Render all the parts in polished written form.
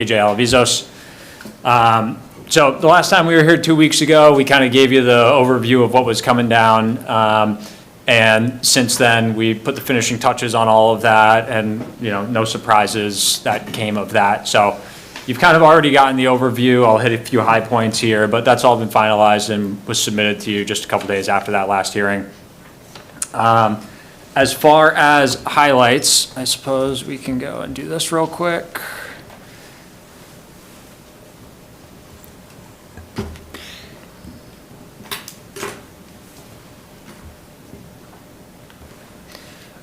AJ Alavizos. So the last time we were here 2 weeks ago, we kind of gave you the overview of what was coming down. And since then, we put the finishing touches on all of that, and no surprises that came of that. So you've kind of already gotten the overview. I'll hit a few high points here, but that's all been finalized and was submitted to you just a couple days after that last hearing. As far as highlights, I suppose we can go and do this real quick.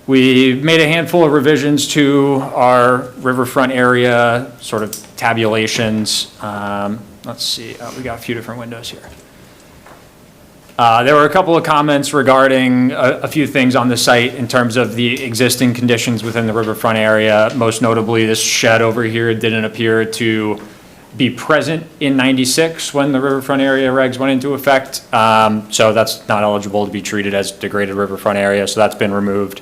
We made a handful of revisions to our riverfront area, sort of tabulations. Let's see, we got a few different windows here. There were a couple of comments regarding a few things on the site in terms of the existing conditions within the riverfront area. Most notably, this shed over here didn't appear to be present in '96 when the riverfront area regs went into effect. So that's not eligible to be treated as degraded riverfront area, so that's been removed.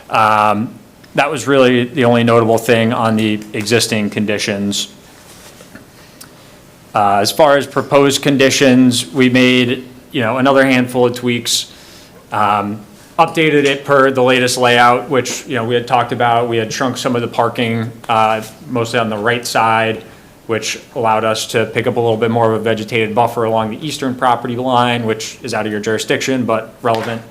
That was really the only notable thing on the existing conditions. As far as proposed conditions, we made another handful of tweaks, updated it per the latest layout, which we had talked about. We had shrunk some of the parking, mostly on the right side, which allowed us to pick up a little bit more of a vegetated buffer along the eastern property line, which is out of your jurisdiction, but relevant.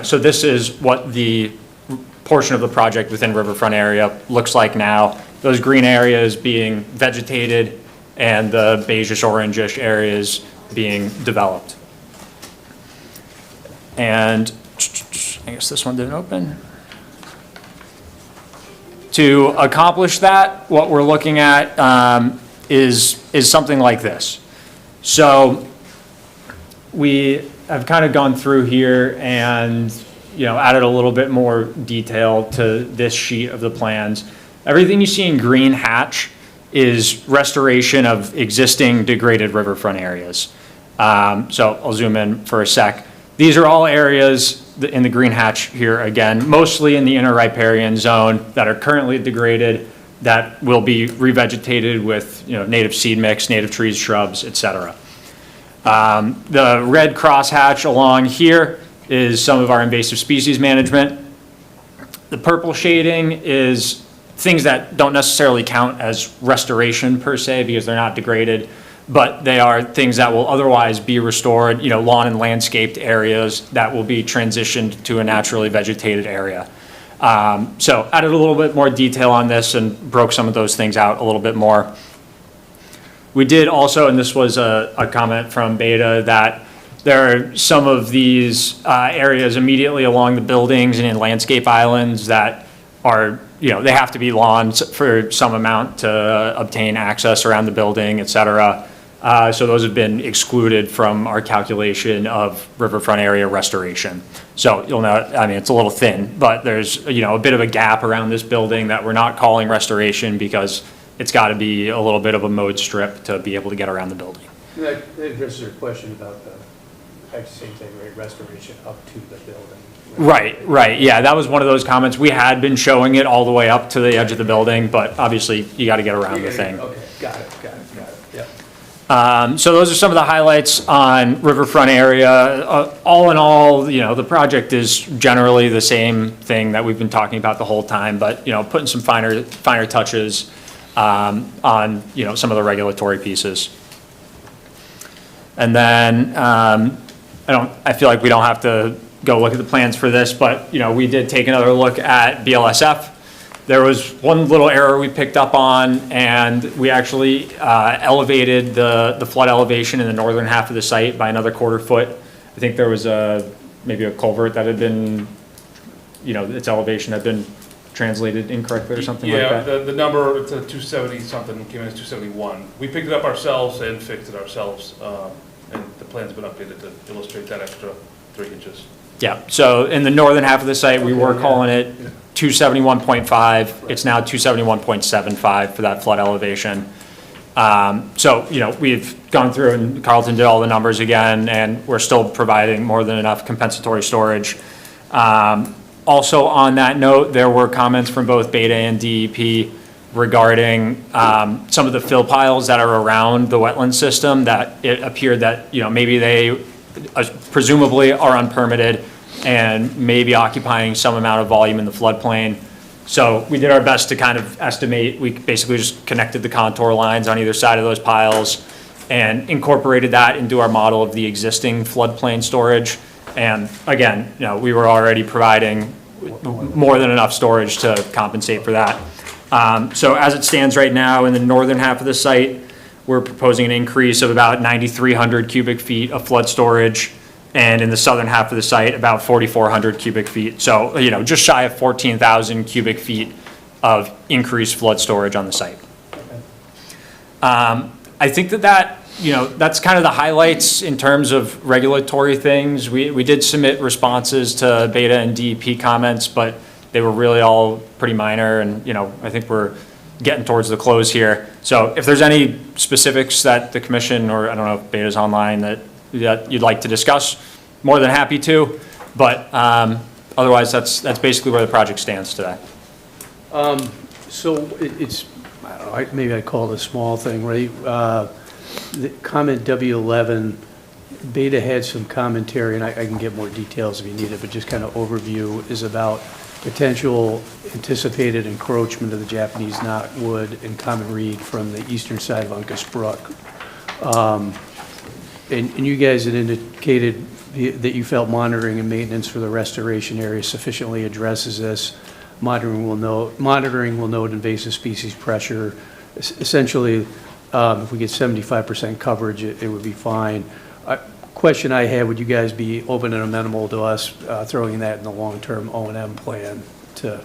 So this is what the portion of the project within riverfront area looks like now. Those green areas being vegetated and the beigeish orangish areas being developed. And I guess this one didn't open. To accomplish that, what we're looking at is something like this. So we have kind of gone through here and added a little bit more detail to this sheet of the plans. Everything you see in green hatch is restoration of existing degraded riverfront areas. So I'll zoom in for a sec. These are all areas in the green hatch here again, mostly in the inner riparian zone that are currently degraded, that will be revegetated with native seed mix, native trees, shrubs, etc. The red crosshatch along here is some of our invasive species management. The purple shading is things that don't necessarily count as restoration per se because they're not degraded, but they are things that will otherwise be restored, lawn and landscaped areas that will be transitioned to a naturally vegetated area. So added a little bit more detail on this and broke some of those things out a little bit more. We did also, and this was a comment from Beta, that there are some of these areas immediately along the buildings and in landscape islands that are, they have to be lawns for some amount to obtain access around the building, et cetera. So those have been excluded from our calculation of riverfront area restoration. So you'll know, it's a little thin, but there's, a bit of a gap around this building that we're not calling restoration because it's got to be a little bit of a mode strip to be able to get around the building. That addresses your question about the same thing, right? Restoration up to the building. Right. Yeah, that was one of those comments. We had been showing it all the way up to the edge of the building, but obviously you got to get around the thing. Okay, got it. Yep. So those are some of the highlights on riverfront area. All in all, the project is generally the same thing that we've been talking about the whole time, but putting some finer touches on some of the regulatory pieces. And then I feel like we don't have to go look at the plans for this, but we did take another look at BLSF. There was one little error we picked up on, and we actually elevated the flood elevation in the northern half of the site by another 1/4 foot. I think there was maybe a culvert that had been, its elevation had been translated incorrectly or something like that? Yeah, the number, it's a 270 something, came in as 271. We picked it up ourselves and fixed it ourselves, and the plan's been updated to illustrate that extra 3 inches. Yeah, so in the northern half of the site, we were calling it 271.5. It's now 271.75 for that flood elevation. So, we've gone through and Carlton did all the numbers again, and we're still providing more than enough compensatory storage. Also on that note, there were comments from both Beta and DEP regarding some of the fill piles that are around the wetland system, that it appeared that, maybe they presumably are unpermitted and maybe occupying some amount of volume in the floodplain. So we did our best to kind of estimate. We basically just connected the contour lines on either side of those piles and incorporated that into our model of the existing floodplain storage. And again, we were already providing more than enough storage to compensate for that. So as it stands right now, in the northern half of the site, we're proposing an increase of about 9,300 cubic feet of flood storage, and in the southern half of the site, about 4,400 cubic feet. So, just shy of 14,000 cubic feet of increased flood storage on the site. I think that's kind of the highlights in terms of regulatory things. We did submit responses to Beta and DEP comments, but they were really all pretty minor, and, I think we're getting towards the close here. So if there's any specifics that the commission, or I don't know if Beta's online, that you'd like to discuss, more than happy to. But otherwise, that's basically where the project stands today. So it's, I don't know, maybe I call it a small thing, right? The comment W11, Beta had some commentary, and I can get more details if you need it, but just kind of overview is about potential anticipated encroachment of the Japanese knotwood and common reed from the eastern side of Uncas Brook. And you guys had indicated that you felt monitoring and maintenance for the restoration area sufficiently addresses this. Monitoring will note invasive species pressure. Essentially, if we get 75% coverage, it would be fine. Question I had, would you guys be open and amenable to us throwing that in the long-term O&M plan to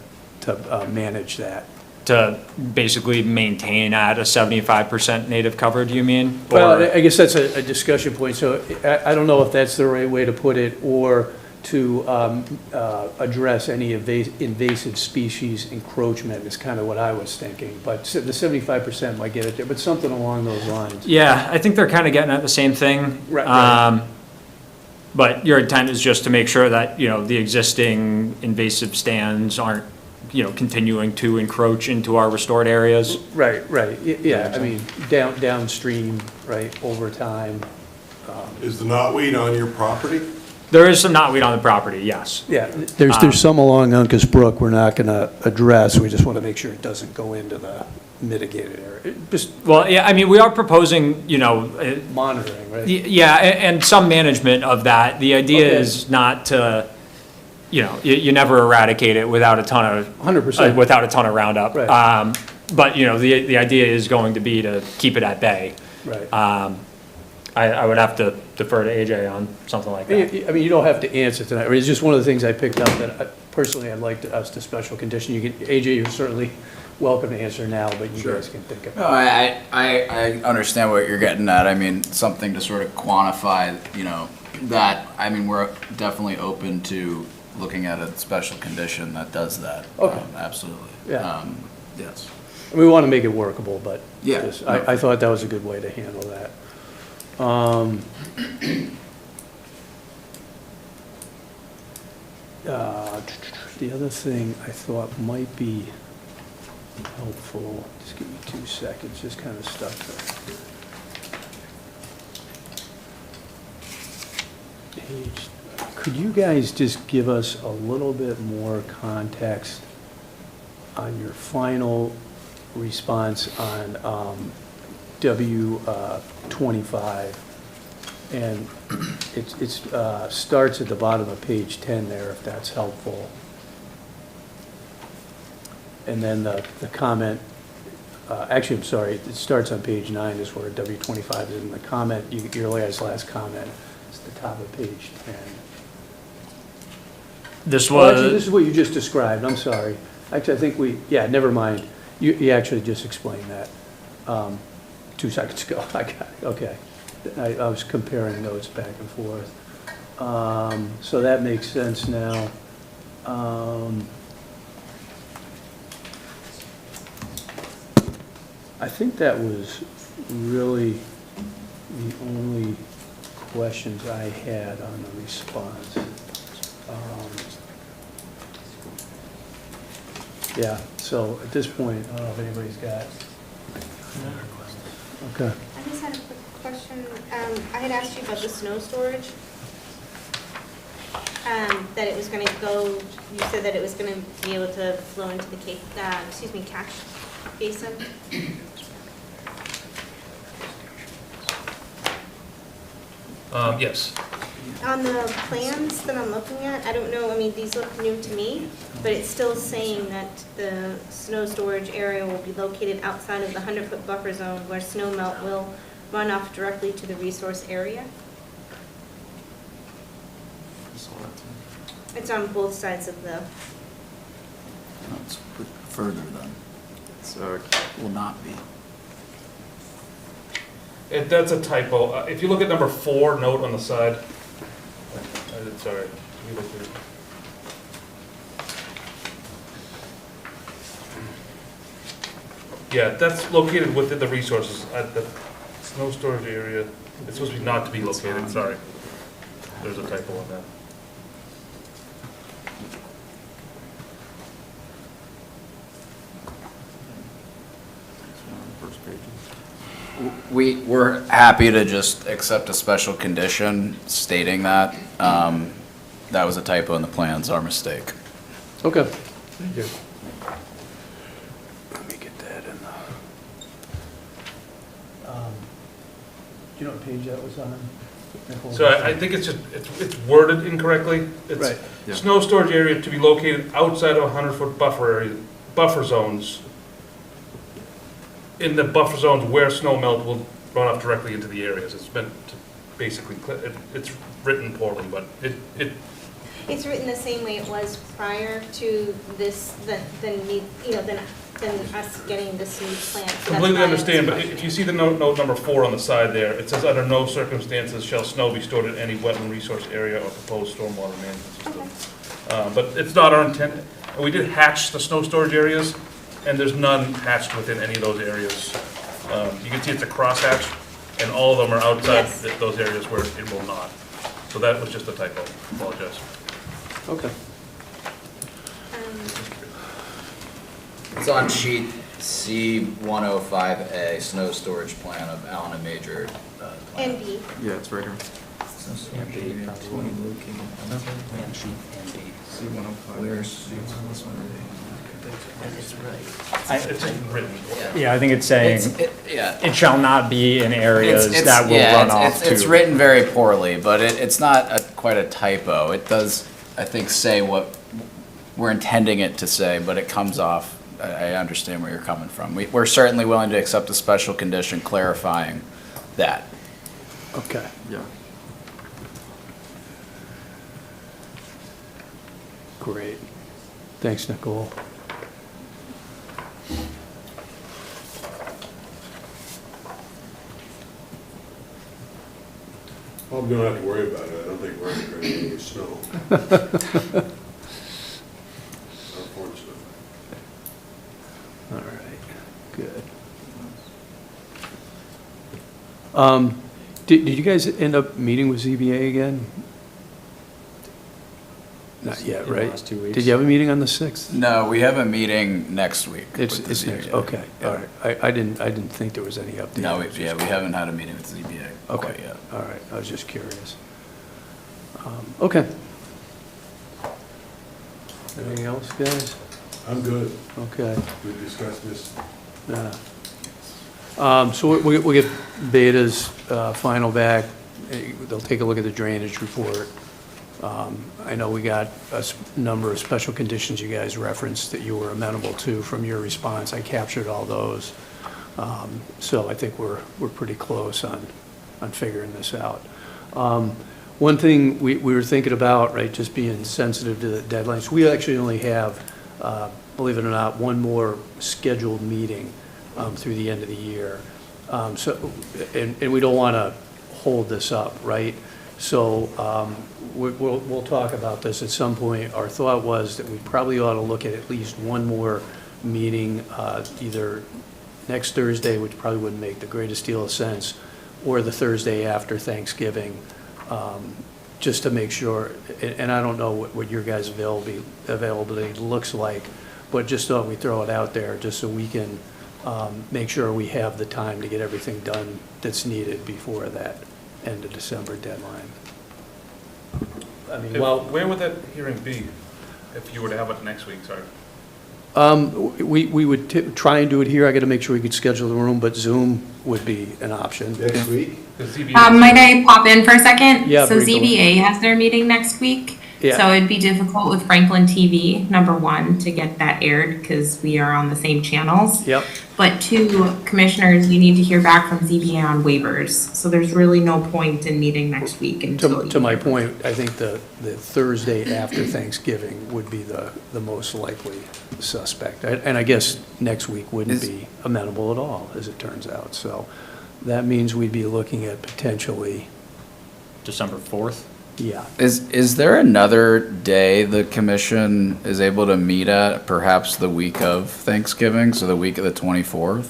manage that? To basically maintain at a 75% native cover, do you mean? Well, I guess that's a discussion point. So I don't know if that's the right way to put it, or to address any invasive species encroachment is kind of what I was thinking. But the 75% might get it there, but something along those lines. Yeah, I think they're kind of getting at the same thing. Right. But your intent is just to make sure that, the existing invasive stands aren't, continuing to encroach into our restored areas? Right. Yeah, I mean, downstream, right, over time. Is the knotweed on your property? There is some knotweed on the property, yes. Yeah, there's some along Uncas Brook we're not going to address. We just want to make sure it doesn't go into the mitigated area. Just Well, yeah, I mean, we are proposing, monitoring, right? yeah, and some management of that. The idea Okay. is not to, you never eradicate it without a ton of 100%. without a ton of Roundup. Right. But the idea is going to be to keep it at bay. Right. I would have to defer to AJ on something like that. I mean, you don't have to answer tonight. It's just one of the things I picked up that personally I'd like us to special condition. You can, AJ, you're certainly welcome to answer now, but you guys can think of it. No, I understand what you're getting at. I mean, something to sort of quantify, that, I mean, we're definitely open to looking at a special condition that does that. Okay. Absolutely. Yeah. Yes. We want to make it workable, but Yeah. just- I thought that was a good way to handle that. The other thing I thought might be helpful, just give me 2 seconds, just kind of stuff there. Could you guys just give us a little bit more context on your final response on W25? And it starts at the bottom of page 10 there, if that's helpful. And then the comment, actually, I'm sorry, it starts on page 9 is where W25 is, and the comment, your last comment, is the top of page 10. This Well, actually, was, this is what you just described, I'm sorry. Actually, I think yeah, never mind. You actually just explained that 2 seconds ago. I got it, okay. I was comparing notes back and forth. So that makes sense now. I think that was really the only questions I had on the response. Yeah, so at this point, I don't know if anybody's got. Okay. I just had a quick question. I had asked you about the snow storage. That it was gonna go, you said that it was gonna be able to flow into the catch basin. Yes. On the plans that I'm looking at, I don't know, I mean, these look new to me, but it's still saying that the snow storage area will be located outside of the 100-foot buffer zone where snow melt will run off directly to the resource area. It's on both sides of the, No, it's further than, So, will not be. That's a typo. If you look at number 4, note on the side. Sorry. You look here. Yeah, that's located within the resources at the snow storage area. It's supposed to be not to be located, sorry. There's a typo on that. first page. We're happy to just accept a special condition stating that. That was a typo in the plans, our mistake. Okay. Thank you. Let me get that in the. Do you know what page that was on? Nicole? So I think it's just, it's worded incorrectly. It's Right. Yeah. snow storage area to be located outside of 100-foot buffer zones. In the buffer zones where snow melt will run off directly into the areas. It's meant to basically, it's written poorly, but it it's written the same way it was prior to this, than us getting this new plan. So that's completely why I was understand, but questioning. if you see the note number 4 on the side there, it says under no circumstances shall snow be stored in any wetland resource area or proposed stormwater management system. But it's not our intent. We did hatch the snow storage areas, and there's none hatched within any of those areas. You can see it's a crosshatch, and all of them are outside Yes. those areas where it will not. So that was just a typo, apologize. Okay. It's on sheet C-105A, snow storage plan of Allen and Major. And B. Yeah, it's right here. It's just written. Yeah, I think it's saying, Yeah. it shall not be in areas It's- that will yeah, run it's- off to. It's written very poorly, but it's not quite a typo. It does, I think, say what we're intending it to say, but it comes off, I understand where you're coming from. We're certainly willing to accept a special condition clarifying that. Okay. Yeah. Great. Thanks, Nicole. Well, we don't have to worry about it. I don't think we're going to get any snow. Unfortunately. All right, good. Did you guys end up meeting with ZBA again? Not yet, In the right? last 2 weeks. Did you have a meeting on the 6th? No, we have a meeting next week. It's with the next, ZBA. okay, Yeah. all right. I didn't think there was any update. No, we haven't had a meeting with the ZBA quite Okay, yet. all right, I was just curious. Okay. Anything else, guys? I'm good. Okay. We discussed this. Yeah. So we'll get Beta's final back. They'll take a look at the drainage report. I know we got a number of special conditions you guys referenced that you were amenable to from your response. I captured all those. So I think we're pretty close on figuring this out. One thing we were thinking about, right, just being sensitive to the deadlines, we actually only have, believe it or not, one more scheduled meeting through the end of the year. So, and we don't want to hold this up, right? So we'll talk about this at some point. Our thought was that we probably ought to look at least one more meeting, either next Thursday, which probably wouldn't make the greatest deal of sense, or the Thursday after Thanksgiving, just to make sure, and I don't know what your guys' availability looks like, but just thought we'd throw it out there, just so we can make sure we have the time to get everything done that's needed before that end of December deadline. I mean, well, Where would that hearing be if you were to have it next week, sorry? we would try and do it here. I got to make sure we could schedule the room, but Zoom would be an option. Next week? The ZBA Might I pop in for a second? Yeah, So Brie, go ZBA has their meeting next week. Yeah. So it'd be difficult with Franklin TV, number one, to get that aired because we are on the same channels. Yep. But two, commissioners, you need to hear back from ZBA on waivers. So there's really no point in meeting next week until. To my point, I think the Thursday after Thanksgiving would be the most likely suspect. And I guess next week wouldn't be amenable at all, as it turns out. So that means we'd be looking at potentially, December 4th? yeah. Is there another day the commission is able to meet at, perhaps the week of Thanksgiving, so the week of the 24th?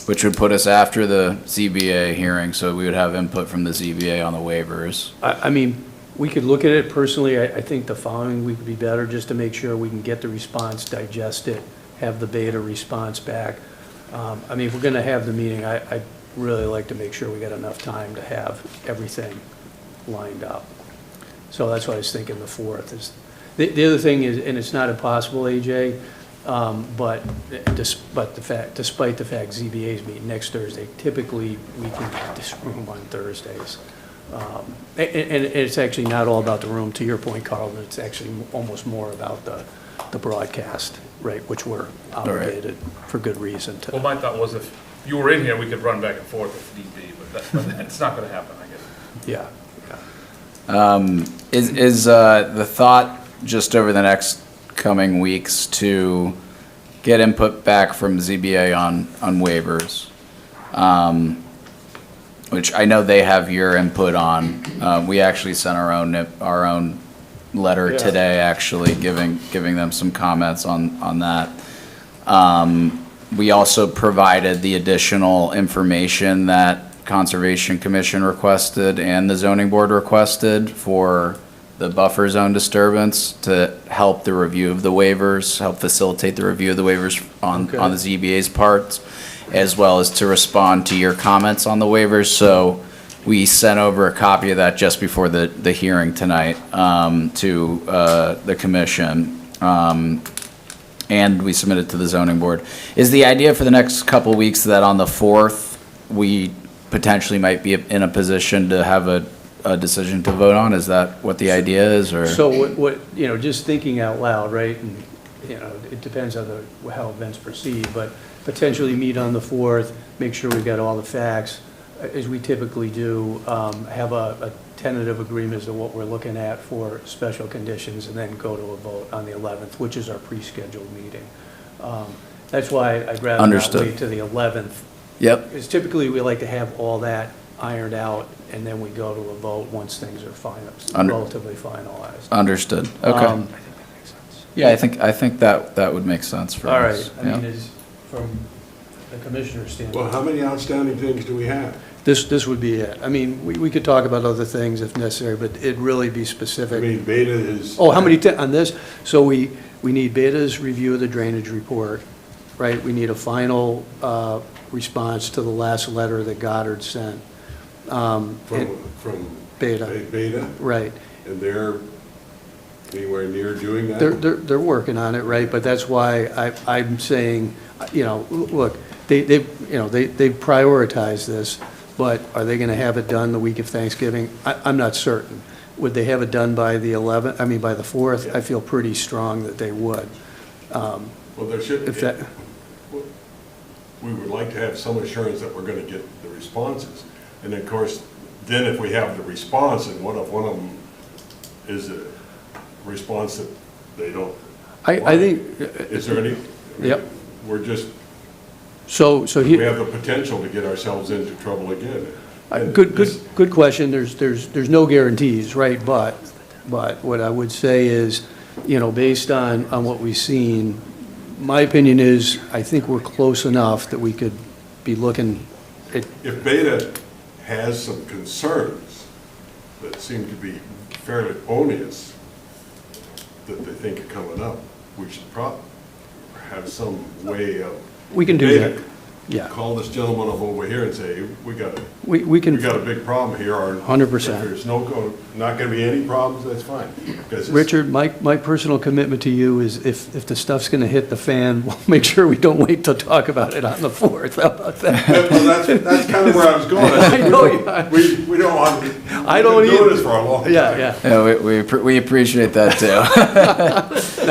Which would put us after the ZBA hearing, so we would have input from the ZBA on the waivers. I mean, we could look at it personally. I think the following week would be better, just to make sure we can get the response, digest it, have the beta response back. I mean, if we're going to have the meeting, I'd really like to make sure we got enough time to have everything lined up. So that's why I was thinking the 4th is. The other thing is, and it's not impossible, AJ, but despite the fact ZBA's meeting next Thursday, typically we can get this room on Thursdays. And it's actually not all about the room, to your point, Carl, it's actually almost more about the broadcast, right, which we're obligated for good reason to. Well, my thought was if you were in here, we could run back and forth if need be, but it's not gonna happen, I guess. Yeah. Is the thought just over the next coming weeks to get input back from ZBA on waivers? Which I know they have your input on. We actually sent our own letter Yeah. today, actually, giving them some comments on that. We also provided the additional information that Conservation Commission requested and the zoning board requested for the buffer zone disturbance to help the review of the waivers, help facilitate the review of the waivers on the ZBA's parts, as well as to respond to your comments on the waivers. So we sent over a copy of that just before the hearing tonight to the commission. And we submitted to the zoning board. Is the idea for the next couple weeks that on the 4th, we potentially might be in a position to have a decision to vote on? Is that what the idea is, or? So what, just thinking out loud, right, and, it depends on how events proceed, but potentially meet on the 4th, make sure we've got all the facts, as we typically do, have a tentative agreement as to what we're looking at for special conditions, and then go to a vote on the 11th, which is our pre-scheduled meeting. That's why I'd rather not Understood. wait to the 11th. Yep, Because typically, we like to have all that ironed out, and then we go to a vote once things are relatively finalized. understood. Okay. Um, Yeah, I think that would make sense for All us. right, I Yeah. mean, from the commissioner's Well, standpoint, how many outstanding things do we have? this would be it. I mean, we could talk about other things if necessary, but it'd really be I specific. mean, Beta is. Oh, how many, on this? So we need Beta's review of the drainage report, right? We need a final response to the last letter that Goddard sent. From Beta, Beta, right. and they're anywhere near doing that? They're working on it, right? But that's why I'm saying, look, they prioritize this, but are they going to have it done the week of Thanksgiving? I'm not certain. Would they have it done by the 11th, by the 4th? Yeah. I feel pretty strong that they would. Well, there should, If that, we would like to have some assurance that we're gonna get the responses. And of course, then if we have the response, and what if one of them is a response that they don't? I think, Is there any? Yep. We're just, so we here, have the potential to get ourselves into trouble again. And this- good question. There's no guarantees, right? But what I would say is, based on what we've seen, my opinion is, I think we're close enough that we could be looking at, If Beta has some concerns that seem to be fairly odious that they think are coming up, we should probably have some way of. We can do Data. that. Yeah. Call this gentleman up over here and say, we got a We can. we got a big problem here, or 100%. if there's not gonna be any problems, that's fine. 'Cause it's- Richard, my personal commitment to you is if the stuff's gonna hit the fan, we'll make sure we don't wait to talk about it on the 4th. How about that? Well, that's kind of where I was going. I know you are. We don't want to, I don't we've been doing either. this for a long time. Yeah. Yeah, we appreciate that too.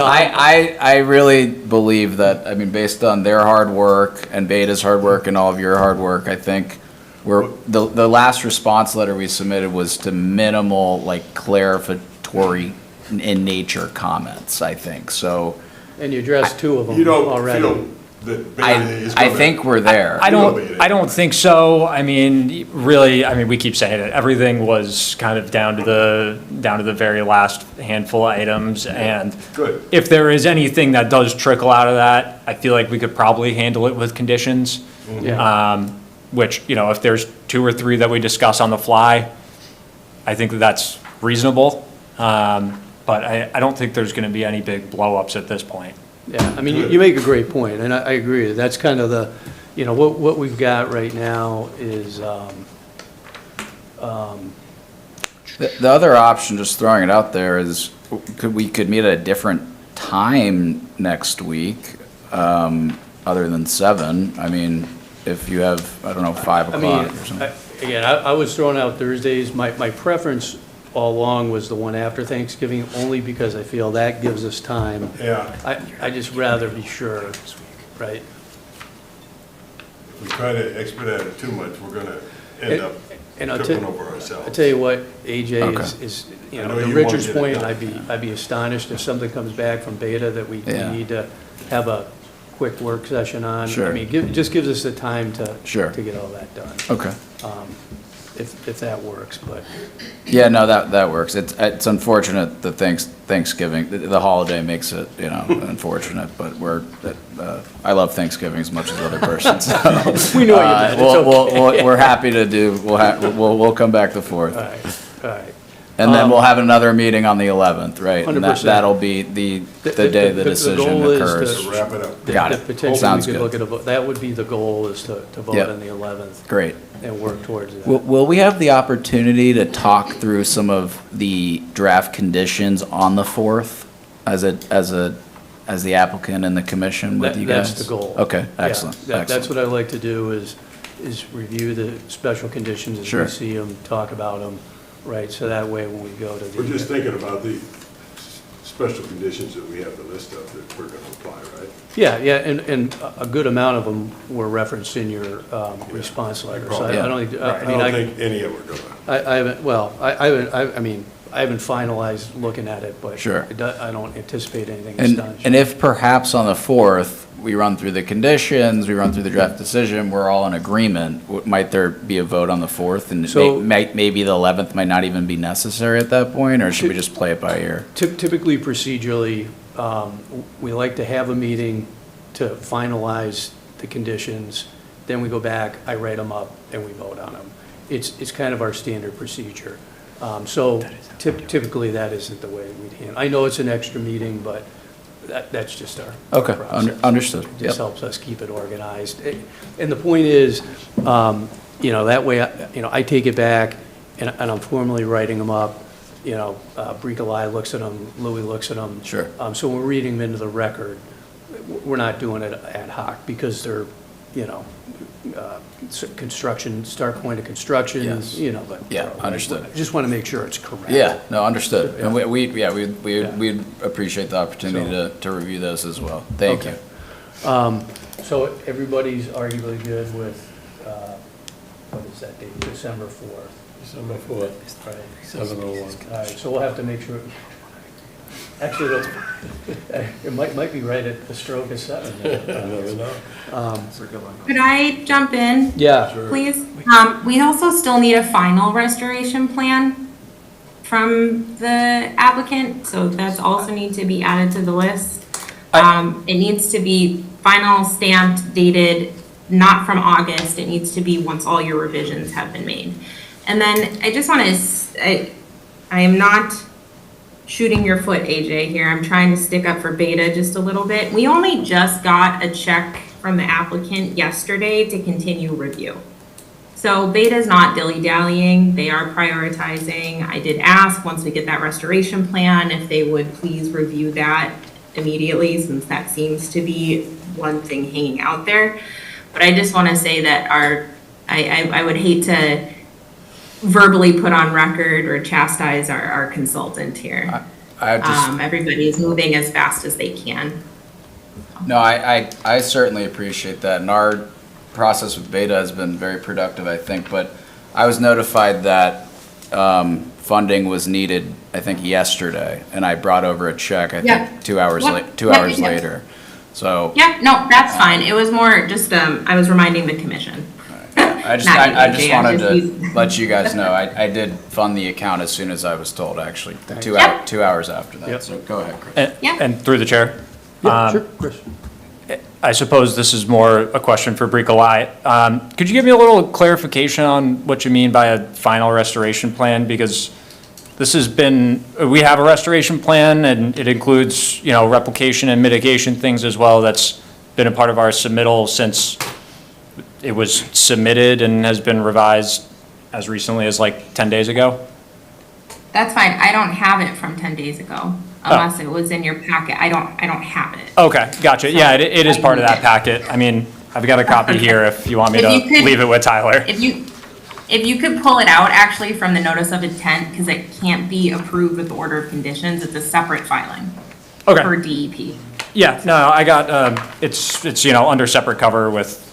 I really believe that, I mean, based on their hard work and Beta's hard work and all of your hard work, I think the last response letter we submitted was to minimal, like, clarificatory in nature comments, I think, so And you addressed 2 of them You don't already. feel that Beta is I gonna. think we're there. I don't think so. I mean, really, I mean, we keep saying it. Everything was kind of down to the very last handful of items. And Good. if there is anything that does trickle out of that, I feel like we could probably handle it with conditions. Yeah. Which, you know, if there's 2 or 3 that we discuss on the fly, I think that's reasonable. But I don't think there's going to be any big blow-ups at this point. Yeah, I mean, you make a great point, and I agree. That's kind of the, you know, what we've got right now is, The other option, just throwing it out there, is we could meet at a different time next week, other than 7. I mean, if you have, I don't know, 5 I mean, o'clock or something. again, I was throwing out Thursdays. My preference all along was the one after Thanksgiving, only because I feel that gives us time. Yeah, I just rather be sure, right? if we try to expedite it too much, we're gonna end up And I'll tripping tell, over ourselves. I'll tell you what, AJ Okay. is, you I know, know to you want Richard's to get it point, done. I'd be astonished if something comes back from Beta that we Yeah. need to have a quick work session on. Sure. I mean, it just gives us the time to. Sure. To get all that done, Okay. if that works, but. Yeah, no, that works. It's unfortunate that Thanksgiving, the holiday makes it, you know, unfortunate, but I love Thanksgiving as much as the other person, so. We know you did, it's okay. We're happy to do, we'll come back the 4th. All right, all right. And then we'll have another meeting on the 11th, right? And 100%. that'll be the day the decision goal is occurs. To wrap it up. Got it. Potentially, Sounds we could good. look at a vote. That would be the goal, is to vote Yep. on the 11th Great. and work towards that. Will we have the opportunity to talk through some of the draft conditions on the 4th as the applicant and the commission with you guys? That's the goal. Okay, Yeah, excellent, That's excellent. what I like to do, is review the special conditions as Sure. we see them, talk about them, right? So that way, when we go to the. We're just thinking about the special conditions that we have the list of that we're gonna apply, right? Yeah, and a good amount of them were referenced in your response letter. So I don't think, I don't think any of them are gonna. I haven't, well, I haven't finalized looking at it, but. Sure. I don't anticipate anything And astonishing. if perhaps on the 4th, we run through the conditions, we run through the draft decision, we're all in agreement, might there be a vote on the 4th? And So- maybe the 11th might not even be necessary at that point, or should we just play it by ear? Typically, procedurally, we like to have a meeting to finalize the conditions, then we go back, I write them up, and we vote on them. It's kind of our standard procedure. So typically, that isn't the way we'd handle. I know it's an extra meeting, but that's just our Okay, process. understood. It Yep. just helps us keep it organized. And the point is, you know, that way, I take it back, and I'm formally writing them up. You know, Bricolai looks at them, Louis looks at them. Sure. So when we're reading them into the record, we're not doing it ad hoc, because they're, you know, construction, start point of construction, Yes. you know, but. Yeah, understood. I just want to make sure it's correct. Yeah, no, understood. And Yeah. we'd appreciate the opportunity to review those as well. Thank you. Okay. So everybody's arguably good with, what is that date, December 4th? December 4th, Right. 7:01. All right, so we'll have to make sure, actually, it might be right at the stroke of 7. I never know. Could I jump in, Yeah, please? We also still need a final restoration plan from the applicant, so that's also need to be added to the list. It needs to be final, stamped, dated, not from August. It needs to be once all your revisions have been made. And then I just want to, I am not shooting your foot, AJ, here. I'm trying to stick up for Beta just a little bit. We only just got a check from the applicant yesterday to continue review. So Beta's not dilly-dallying, they are prioritizing. I did ask, once we get that restoration plan, if they would please review that immediately, since that seems to be one thing hanging out there. But I just want to say that I would hate to verbally put on record or chastise our consultant here. I just, Everybody is moving as fast as they can. no, I certainly appreciate that, and our process with Beta has been very productive, I think, but I was notified that funding was needed, I think, yesterday, and I brought over a check, I Yeah. think, 2 hours Yep. 2 hours Yep. later. So Yeah, no, that's fine. It was more just, I was reminding the commission. I just, Not you, I just AJ, I'm wanted just to using- let you guys know, I did fund the account as soon as I was told, actually, Yep. 2 hours after that, Yep. so go ahead, Chris. And- Yeah. And through the chair, Yeah, sure, Chris. I suppose this is more a question for Bricolai. Could you give me a little clarification on what you mean by a final restoration plan? Because this has been, we have a restoration plan, and it includes, you know, replication and mitigation things as well. That's been a part of our submittal since it was submitted and has been revised as recently as like 10 days ago. That's fine. I don't have it from 10 days ago, unless it was in your packet. I don't have it. Okay, gotcha. Yeah, it is part of that packet. I mean, I've got a copy here if you want me If to you could- leave it with Tyler. If you could pull it out actually from the notice of intent, because it can't be approved with the order of conditions, it's a separate filing for Okay, DEP. yeah, no, I got, it's, you know, under separate cover with,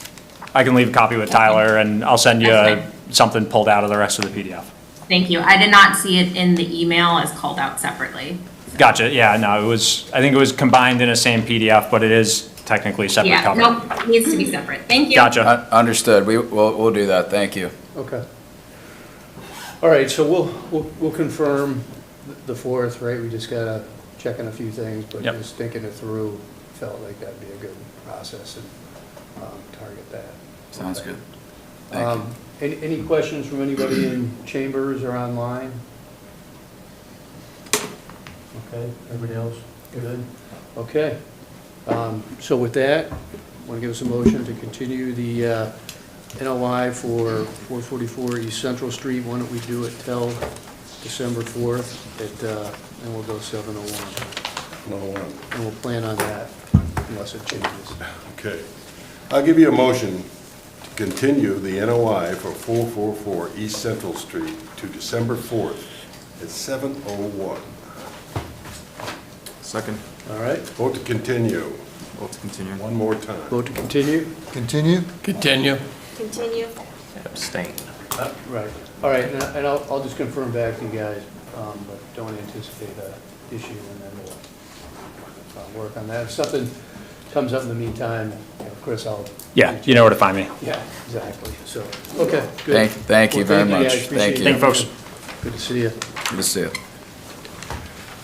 I can leave a copy with Tyler, and I'll send you That's fine. something pulled out of the rest of the PDF. Thank you. I did not see it in the email as called out separately. Gotcha, yeah, no, it was, I think it was combined in a same PDF, but it is technically separate Yeah, cover. nope, it needs to be separate. Thank you. Gotcha. Understood, we'll do that, thank you. Okay. All right, so we'll confirm the 4th, right? We just gotta check on a few things, but Yep. just thinking it through, felt like that'd be a good process and target that. Sounds Okay. good. Thank you. Any questions from anybody in chambers or online? Okay, everybody else, good? Okay. So with that, want to give us a motion to continue the NOI for 444 East Central Street. Why don't we do it till December 4th, and we'll go 701. No one. And we'll plan on that unless it changes. Okay. I'll give you a motion to continue the NOI for 444 East Central Street to December 4th at 7:01. Second, All right, Vote to continue vote to continue. one more time. vote to continue? Continue? Continue. Abstain. Right. All right, and I'll just confirm back to you guys, but don't anticipate a issue, and then we'll work on that. If something comes up in the meantime, you know, Chris, I'll. Yeah, you know where to find me. Yeah, exactly, so, okay, good. Thank you Well, very much. guys. Thank Appreciate you. Thank you, folks. Good to see you. Good to see you.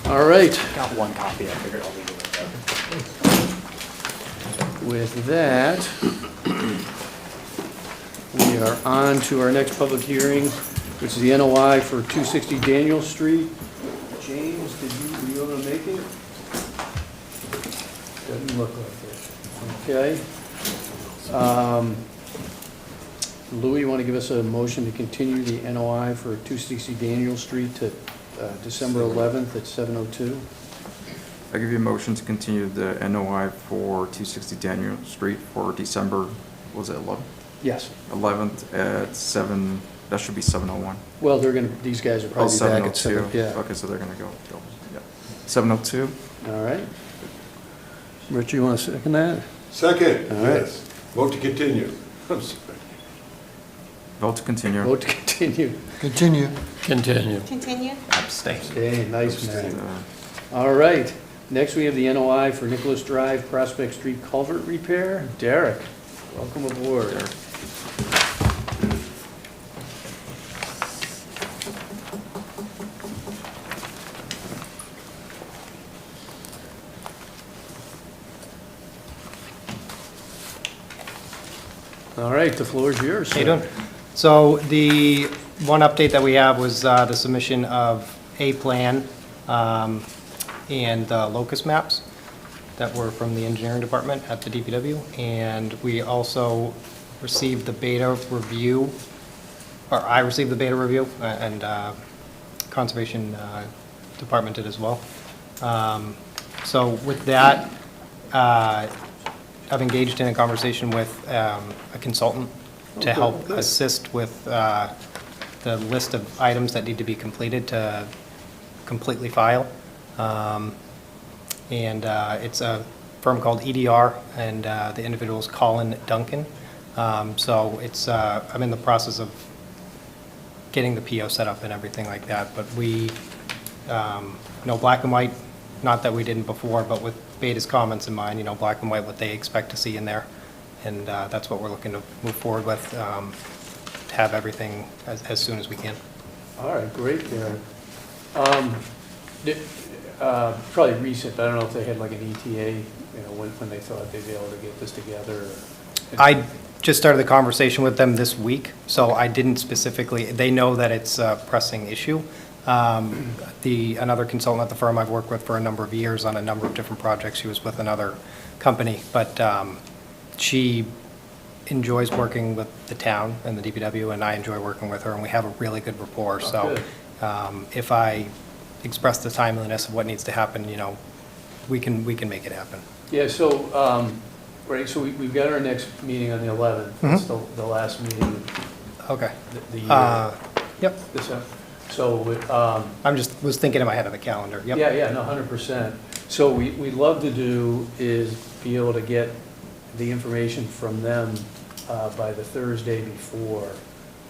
All right, Got one copy, I figured I'll leave it with that. with that, we are on to our next public hearing, which is the NOI for 260 Daniel Street. James, were you able to make it? Doesn't look like it. Okay. Louis, you want to give us a motion to continue the NOI for 260 Daniel Street to December 11th at 7:02? I give you a motion to continue the NOI for 260 Daniel Street for December, was it 11th? Yes. 11th at 7, that should be 7:01. Well, these guys are Oh, probably back at 7. 7:02. Yeah. Okay, so they're gonna go, yeah. 7:02? All right. Rich, you want to second that? Second, All right. yes. Vote to continue. I'm sorry. Vote to continue. Vote to continue. Continue. Continue. Continue. Okay, nice man. Uh, All right. Next, we have the NOI for Nicholas Drive Prospect Street Culvert Repair. Derek, welcome aboard. All right, the floor is yours. How you doing? So the one update that we have was the submission of a plan and locus maps that were from the engineering department at the DPW. And we also received the beta review, or I received the beta review, and Conservation Department did as well. So with that, I've engaged in a conversation with a consultant to help assist with the list of items that need to be completed to completely file. And it's a firm called EDR, and the individual is Colin Duncan. So it's, I'm in the process of getting the PO set up and everything like that, but we, black and white, not that we didn't before, but with Beta's comments in mind, black and white, what they expect to see in there. And that's what we're looking to move forward with, to have everything as soon as we can. All right, great, Darren. Probably recent, but I don't know if they had like an ETA, when they thought they'd be able to get this together. I just started the conversation with them this week, so I didn't specifically, they know that it's a pressing issue. Another consultant at the firm I've worked with for a number of years on a number of different projects, she was with another company, but she enjoys working with the town and the DPW, and I enjoy working with her, and we have a really good rapport. So if I express the timeliness of what needs to happen, we can make it happen. Yeah, so, right, so we've got our next meeting on the 11th. That's the last meeting Okay. the year. Yep. So, I'm just, was thinking in my head of the calendar. Yep. yeah, no, 100%. So we'd love to do is be able to get the information from them by the Thursday before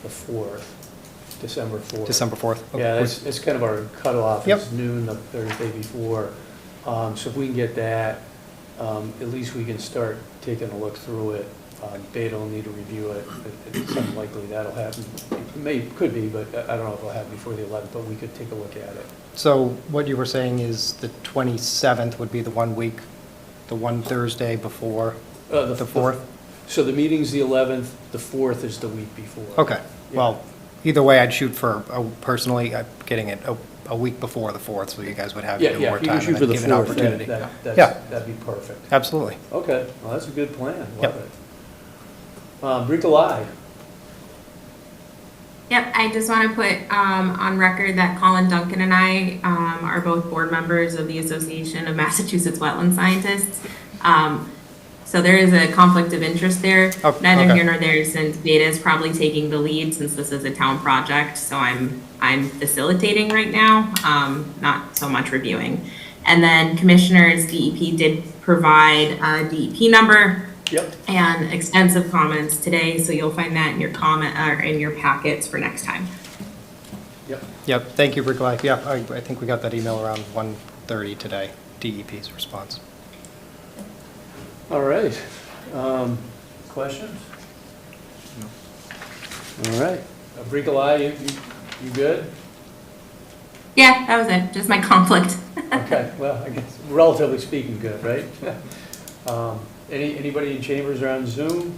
the 4th, December 4th. December 4th. Yeah, it's kind of our cutoff. Yep. It's noon the Thursday before. So if we can get that, at least we can start taking a look through it. Beta will need to review it. It's unlikely that'll happen. Could be, but I don't know if it'll happen before the 11th, but we could take a look at it. So what you were saying is the 27th would be the 1 week, the one Thursday before the 4th? So the meeting's the 11th, the 4th is the week before. Okay, well, either way, I'd shoot for, personally, I'm getting it a week before the 4th, so you guys would have Yeah, more you time can shoot and for then the give an 4th. opportunity. Yeah. That'd be perfect. Absolutely. Okay, well, that's a good plan. Yep. Love it. Bricolage. Yep, I just want to put on record that Colin Duncan and I are both board members of the Association of Massachusetts Wetland Scientists. So there is a conflict of interest there. Oh, Neither okay. here nor there, since Beta is probably taking the lead since this is a town project. So I'm facilitating right now, not so much reviewing. And then Commissioners, DEP did provide a DEP number. Yep. And extensive comments today, so you'll find that in your comment, or in your packets for next time. Yep, thank you, Bricolage. Yeah, I think we got that email around 1:30 today, DEP's response. All right. Questions? All right. Bricolage, you good? Yeah, that was it, just my conflict. Okay, well, I guess relatively speaking, good, right? Anybody in chambers or on Zoom?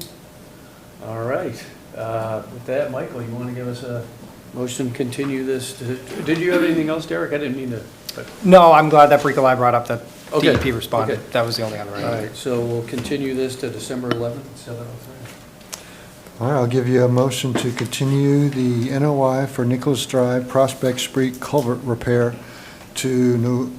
All right. With that, Michael, you want to give us a motion to continue this? Did you have anything else, Derek? I didn't mean to. But. No, I'm glad that Bricolage brought up that Okay. DEP responded. Okay. That was the only other All item. right, so we'll continue this to December 11th at 7:03. All right, I'll give you a motion to continue the NOI for Nicholas Drive Prospect Street culvert repair to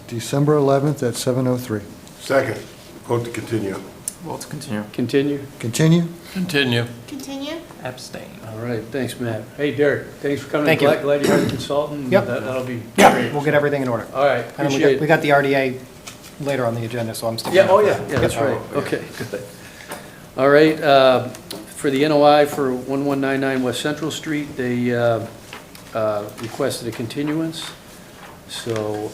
December 11th at 7:03. Second, vote to continue. Well, to continue. Continue? Continue? Continue. Continue? Abstain. All right, thanks, Matt. Hey, Derek, thanks for coming. Thank you. Glad you hired a consultant. Yep. That'll be Yeah, great. we'll get everything in order. All right, And then appreciate we it. got the RDA later on the agenda, so I'm sticking. Yeah, with oh, that. yeah, that's Yep. right. Okay, good. All right, for the NOI for 1199 West Central Street, they requested a continuance. So,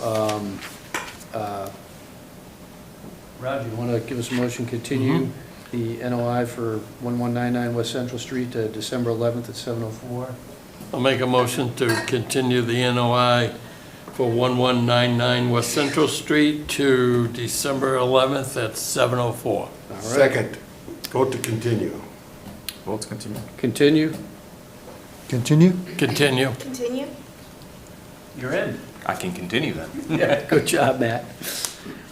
Roger, you want to give us a motion, continue the NOI for 1199 West Central Street to December 11th at 7:04? I'll make a motion to continue the NOI for 1199 West Central Street to December 11th at 7:04. All right. Second, vote to continue. Well, to continue. Continue? Continue? Continue. Continue? You're in. I can continue then. Yeah, good job, Matt.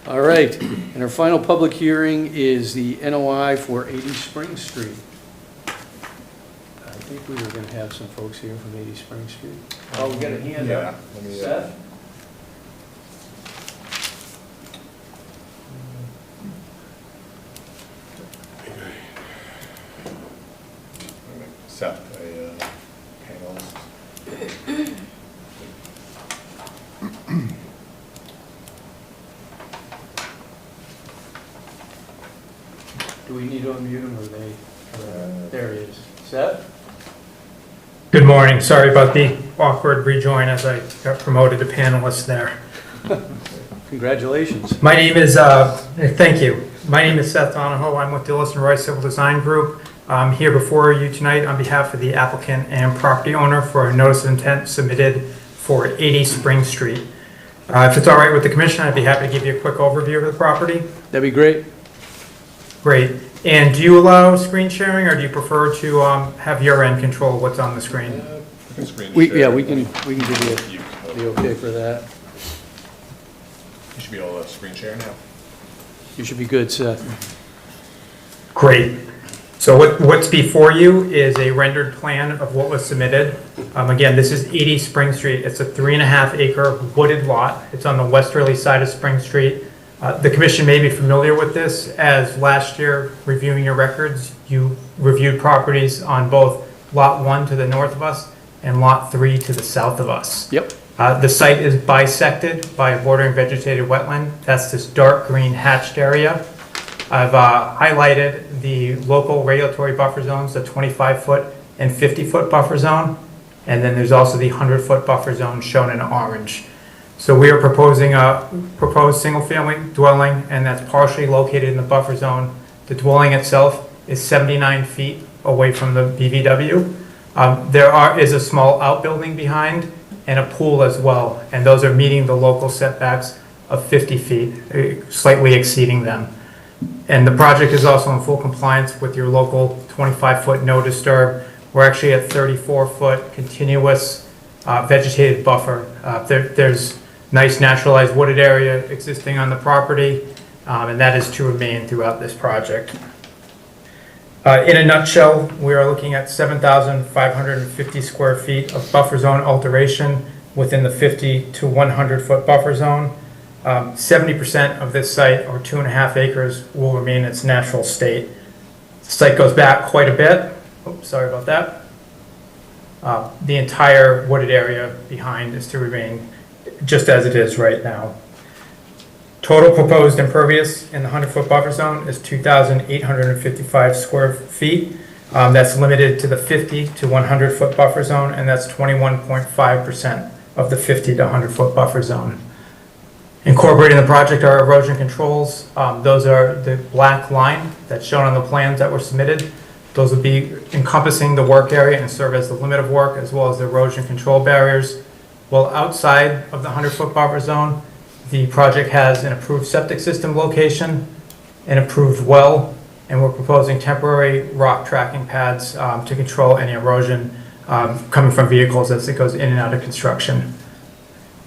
All right, and our final public hearing is the NOI for 80 Spring Street. I think we were going to have some folks here from 80 Spring Street. Oh, we got a hand up. Seth? Seth, panelist. Do we need to unmute him, or they, there he is. Seth? Good morning. Sorry about the awkward rejoin as I got promoted to panelist there. Congratulations. My name is, thank you. My name is Seth Donahoe. I'm with Dillis and Royce Civil Design Group. I'm here before you tonight on behalf of the applicant and property owner for a notice of intent submitted for 80 Spring Street. If it's all right with the commission, I'd be happy to give you a quick overview of the property. That'd be great. Great. And do you allow screen sharing, or do you prefer to have your end control what's on the screen? We can give you the okay for that. You should be able to screen share now. You should be good, Seth. Great. So what's before you is a rendered plan of what was submitted. Again, this is 80 Spring Street. It's a 3.5 acre wooded lot. It's on the westerly side of Spring Street. The commission may be familiar with this, as last year, reviewing your records, you reviewed properties on both Lot 1 to the north of us and Lot 3 to the south of us. Yep. The site is bisected by a bordering vegetated wetland. That's this dark green hatched area. I've highlighted the local regulatory buffer zones, the 25-foot and 50-foot buffer zone. And then there's also the 100-foot buffer zone shown in orange. So we are proposing a proposed single-family dwelling, and that's partially located in the buffer zone. The dwelling itself is 79 feet away from the BVW. There is a small outbuilding behind and a pool as well, and those are meeting the local setbacks of 50 feet, slightly exceeding them. And the project is also in full compliance with your local 25-foot no disturb. We're actually at 34-foot continuous vegetated buffer. There's nice naturalized wooded area existing on the property, and that is to remain throughout this project. In a nutshell, we are looking at 7,550 square feet of buffer zone alteration within the 50 to 100-foot buffer zone. 70% of this site, or 2.5 acres, will remain in its natural state. The site goes back quite a bit. Oops, sorry about that. The entire wooded area behind is to remain just as it is right now. Total proposed impervious in the 100-foot buffer zone is 2,855 square feet. That's limited to the 50 to 100-foot buffer zone, and that's 21.5% of the 50 to 100-foot buffer zone. Incorporating the project are erosion controls. Those are the black line that's shown on the plans that were submitted. Those will be encompassing the work area and serve as the limit of work, as well as the erosion control barriers. While outside of the 100-foot buffer zone, the project has an approved septic system location, an approved well, and we're proposing temporary rock tracking pads to control any erosion coming from vehicles as it goes in and out of construction.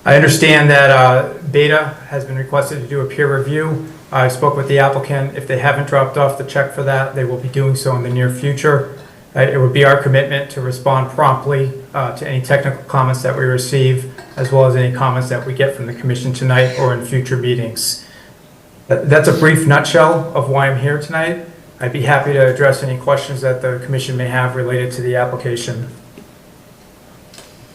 I understand that Beta has been requested to do a peer review. I spoke with the applicant. If they haven't dropped off the check for that, they will be doing so in the near future. It would be our commitment to respond promptly to any technical comments that we receive, as well as any comments that we get from the commission tonight or in future meetings. That's a brief nutshell of why I'm here tonight. I'd be happy to address any questions that the commission may have related to the application.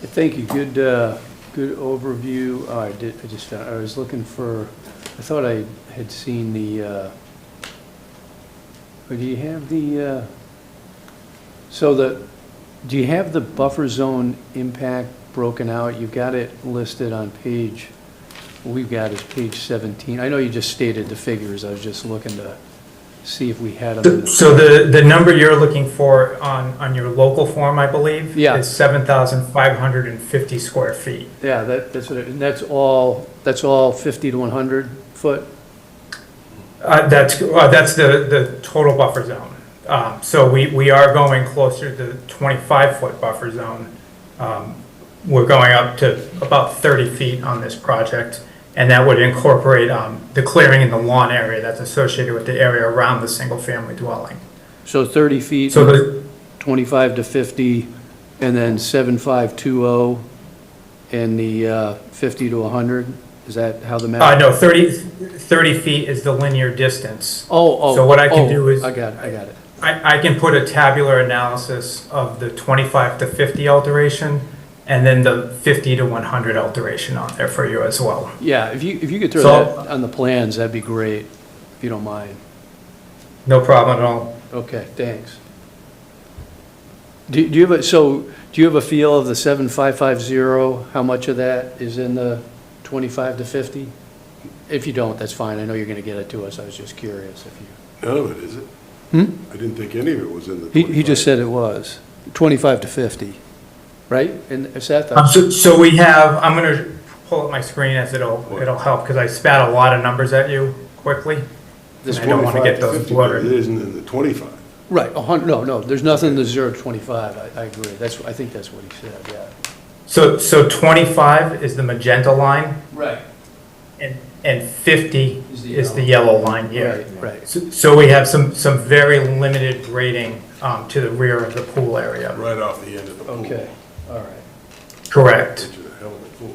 Thank you. Good overview. I was looking for, I thought I had seen the, do you have the, do you have the buffer zone impact broken out? You've got it listed on page, what we've got is page 17. I know you just stated the figures. I was just looking to see if we had them. So the number you're looking for on your local form, I believe, Yeah. is 7,550 square feet. Yeah, that's what, and that's all 50 to 100 foot? That's the total buffer zone. So we are going closer to the 25-foot buffer zone. we're going up to about 30 feet on this project, and that would incorporate the clearing in the lawn area that's associated with the area around the single-family dwelling. So 30 feet, So the, 25 to 50, and then 7520, and the 50 to 100? Is that how the math? no, 30 feet is the linear distance. Oh. So what I can do is- I got it. I can put a tabular analysis of the 25 to 50 alteration, and then the 50 to 100 alteration on there for you as well. Yeah, if you could throw So- that on the plans, that'd be great, if you don't mind. No problem at all. Okay, thanks. Do you have a feel of the 7550, how much of that is in the 25 to 50? If you don't, that's fine, I know you're gonna get it to us, I was just curious if you. None of it, is it? I didn't think any of it was in the 25. He just said it was, 25 to 50, right? And is that the, So we have, I'm gonna pull up my screen as it'll help, because I spat a lot of numbers at you quickly. This and I don't want to 25 get to those 50, but it blurred. isn't in the 25. right, 100, no, there's nothing in the 0 to 25, I agree, I think that's what he said, yeah. So 25 is the magenta line, Right. and 50 is the yellow line here. Right. So we have some very limited grading to the rear of the pool area. Right off the end of the pool. Okay, all right. Correct. Which is a hell of a pool.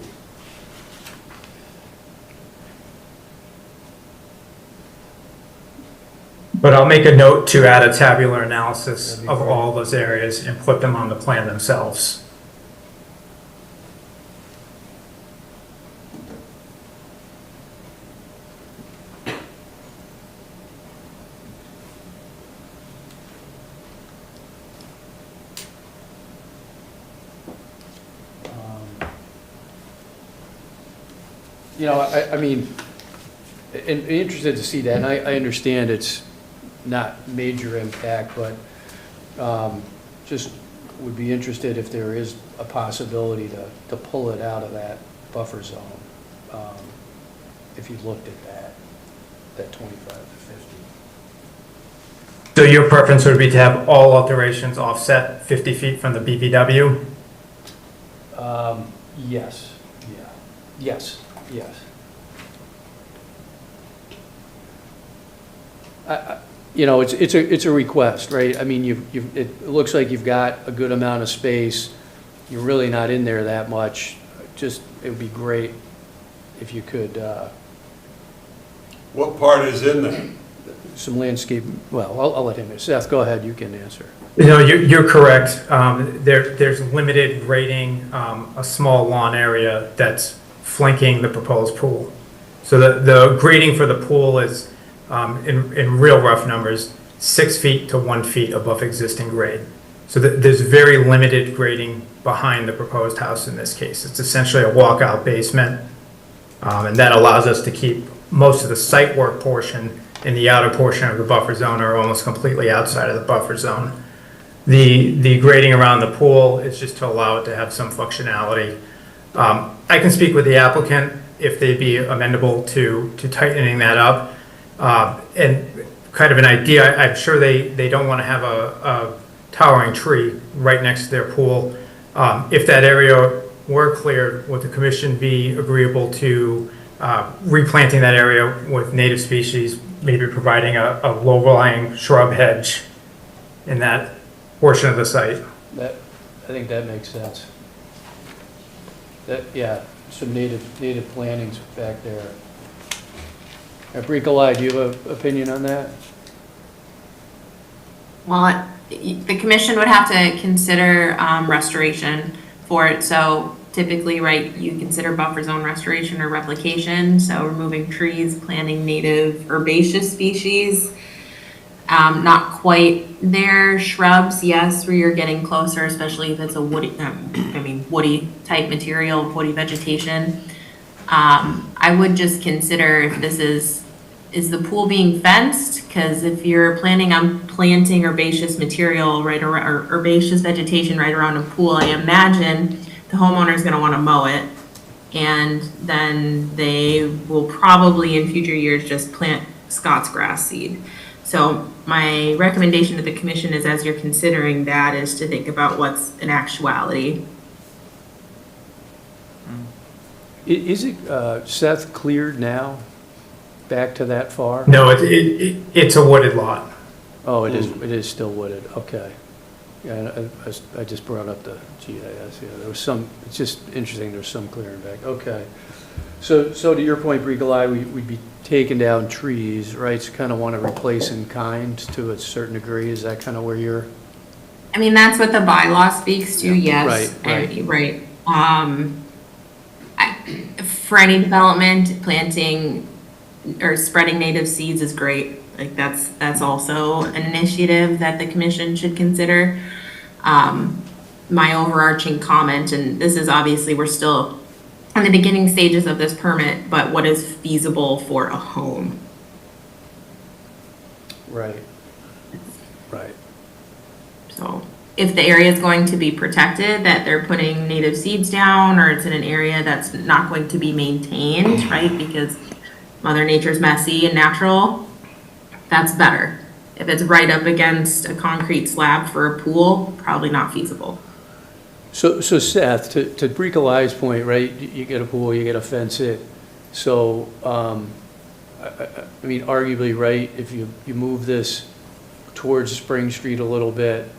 But I'll make a note to add a tabular analysis of all those areas and put them on the plan themselves. You know, I mean, interested to see that, and I understand it's not major impact, but just would be interested if there is a possibility to pull it out of that buffer zone, if you looked at that 25 to 50. So your preference would be to have all alterations offset 50 feet from the BVW? Yes, yeah, yes. You know, it's a request, right? I mean, it looks like you've got a good amount of space. You're really not in there that much. Just, it would be great if you could, What part is in there? some landscape, well, I'll let him, Seth, go ahead, you can answer. No, you're correct. There's limited grading, a small lawn area that's flanking the proposed pool. So the grading for the pool is, in real rough numbers, 6 feet to 1 feet above existing grade. So there's very limited grading behind the proposed house in this case. It's essentially a walkout basement, and that allows us to keep most of the site work portion in the outer portion of the buffer zone or almost completely outside of the buffer zone. The grading around the pool is just to allow it to have some functionality. I can speak with the applicant if they'd be amenable to tightening that up. And kind of an idea, I'm sure they don't want to have a towering tree right next to their pool. If that area were cleared, would the commission be agreeable to replanting that area with native species, maybe providing a low-lying shrub hedge in that portion of the site? I think that makes sense. Yeah, some native plantings back there. Bricolai, do you have an opinion on that? Well, the commission would have to consider restoration for it. So typically, right, you consider buffer zone restoration or replication. So removing trees, planting native herbaceous species. Not quite there. Shrubs, yes, where you're getting closer, especially if it's a woody, woody type material, woody vegetation. I would just consider if this is the pool being fenced? Because if you're planning on planting herbaceous material right around, or herbaceous vegetation right around a pool, I imagine the homeowner is going to want to mow it. And then they will probably in future years just plant Scots grass seed. So my recommendation to the commission is, as you're considering that, is to think about what's an actuality. Is it, Seth, cleared now, back to that far? No, it's a wooded lot. Oh, it is still wooded, okay. Yeah, I just brought up the GIS, yeah, there was some, it's just interesting, there's some clearing back, okay. So to your point, Bricolai, we'd be taking down trees, right, so kind of want to replace in kind to a certain degree, is that kind of where you're? I mean, that's what the bylaw speaks to, yes. Right. Right. For any development, planting or spreading native seeds is great. Like that's also an initiative that the commission should consider. My overarching comment, and this is obviously, we're still in the beginning stages of this permit, but what is feasible for a home? Right. Right. So if the area is going to be protected, that they're putting native seeds down, or it's in an area that's not going to be maintained, right? Because Mother Nature's messy and natural, that's better. If it's right up against a concrete slab for a pool, probably not feasible. So Seth, to Bricolai's point, right, you get a pool, you get a fence it. So, I mean, arguably, right, if you move this towards Spring Street a little bit,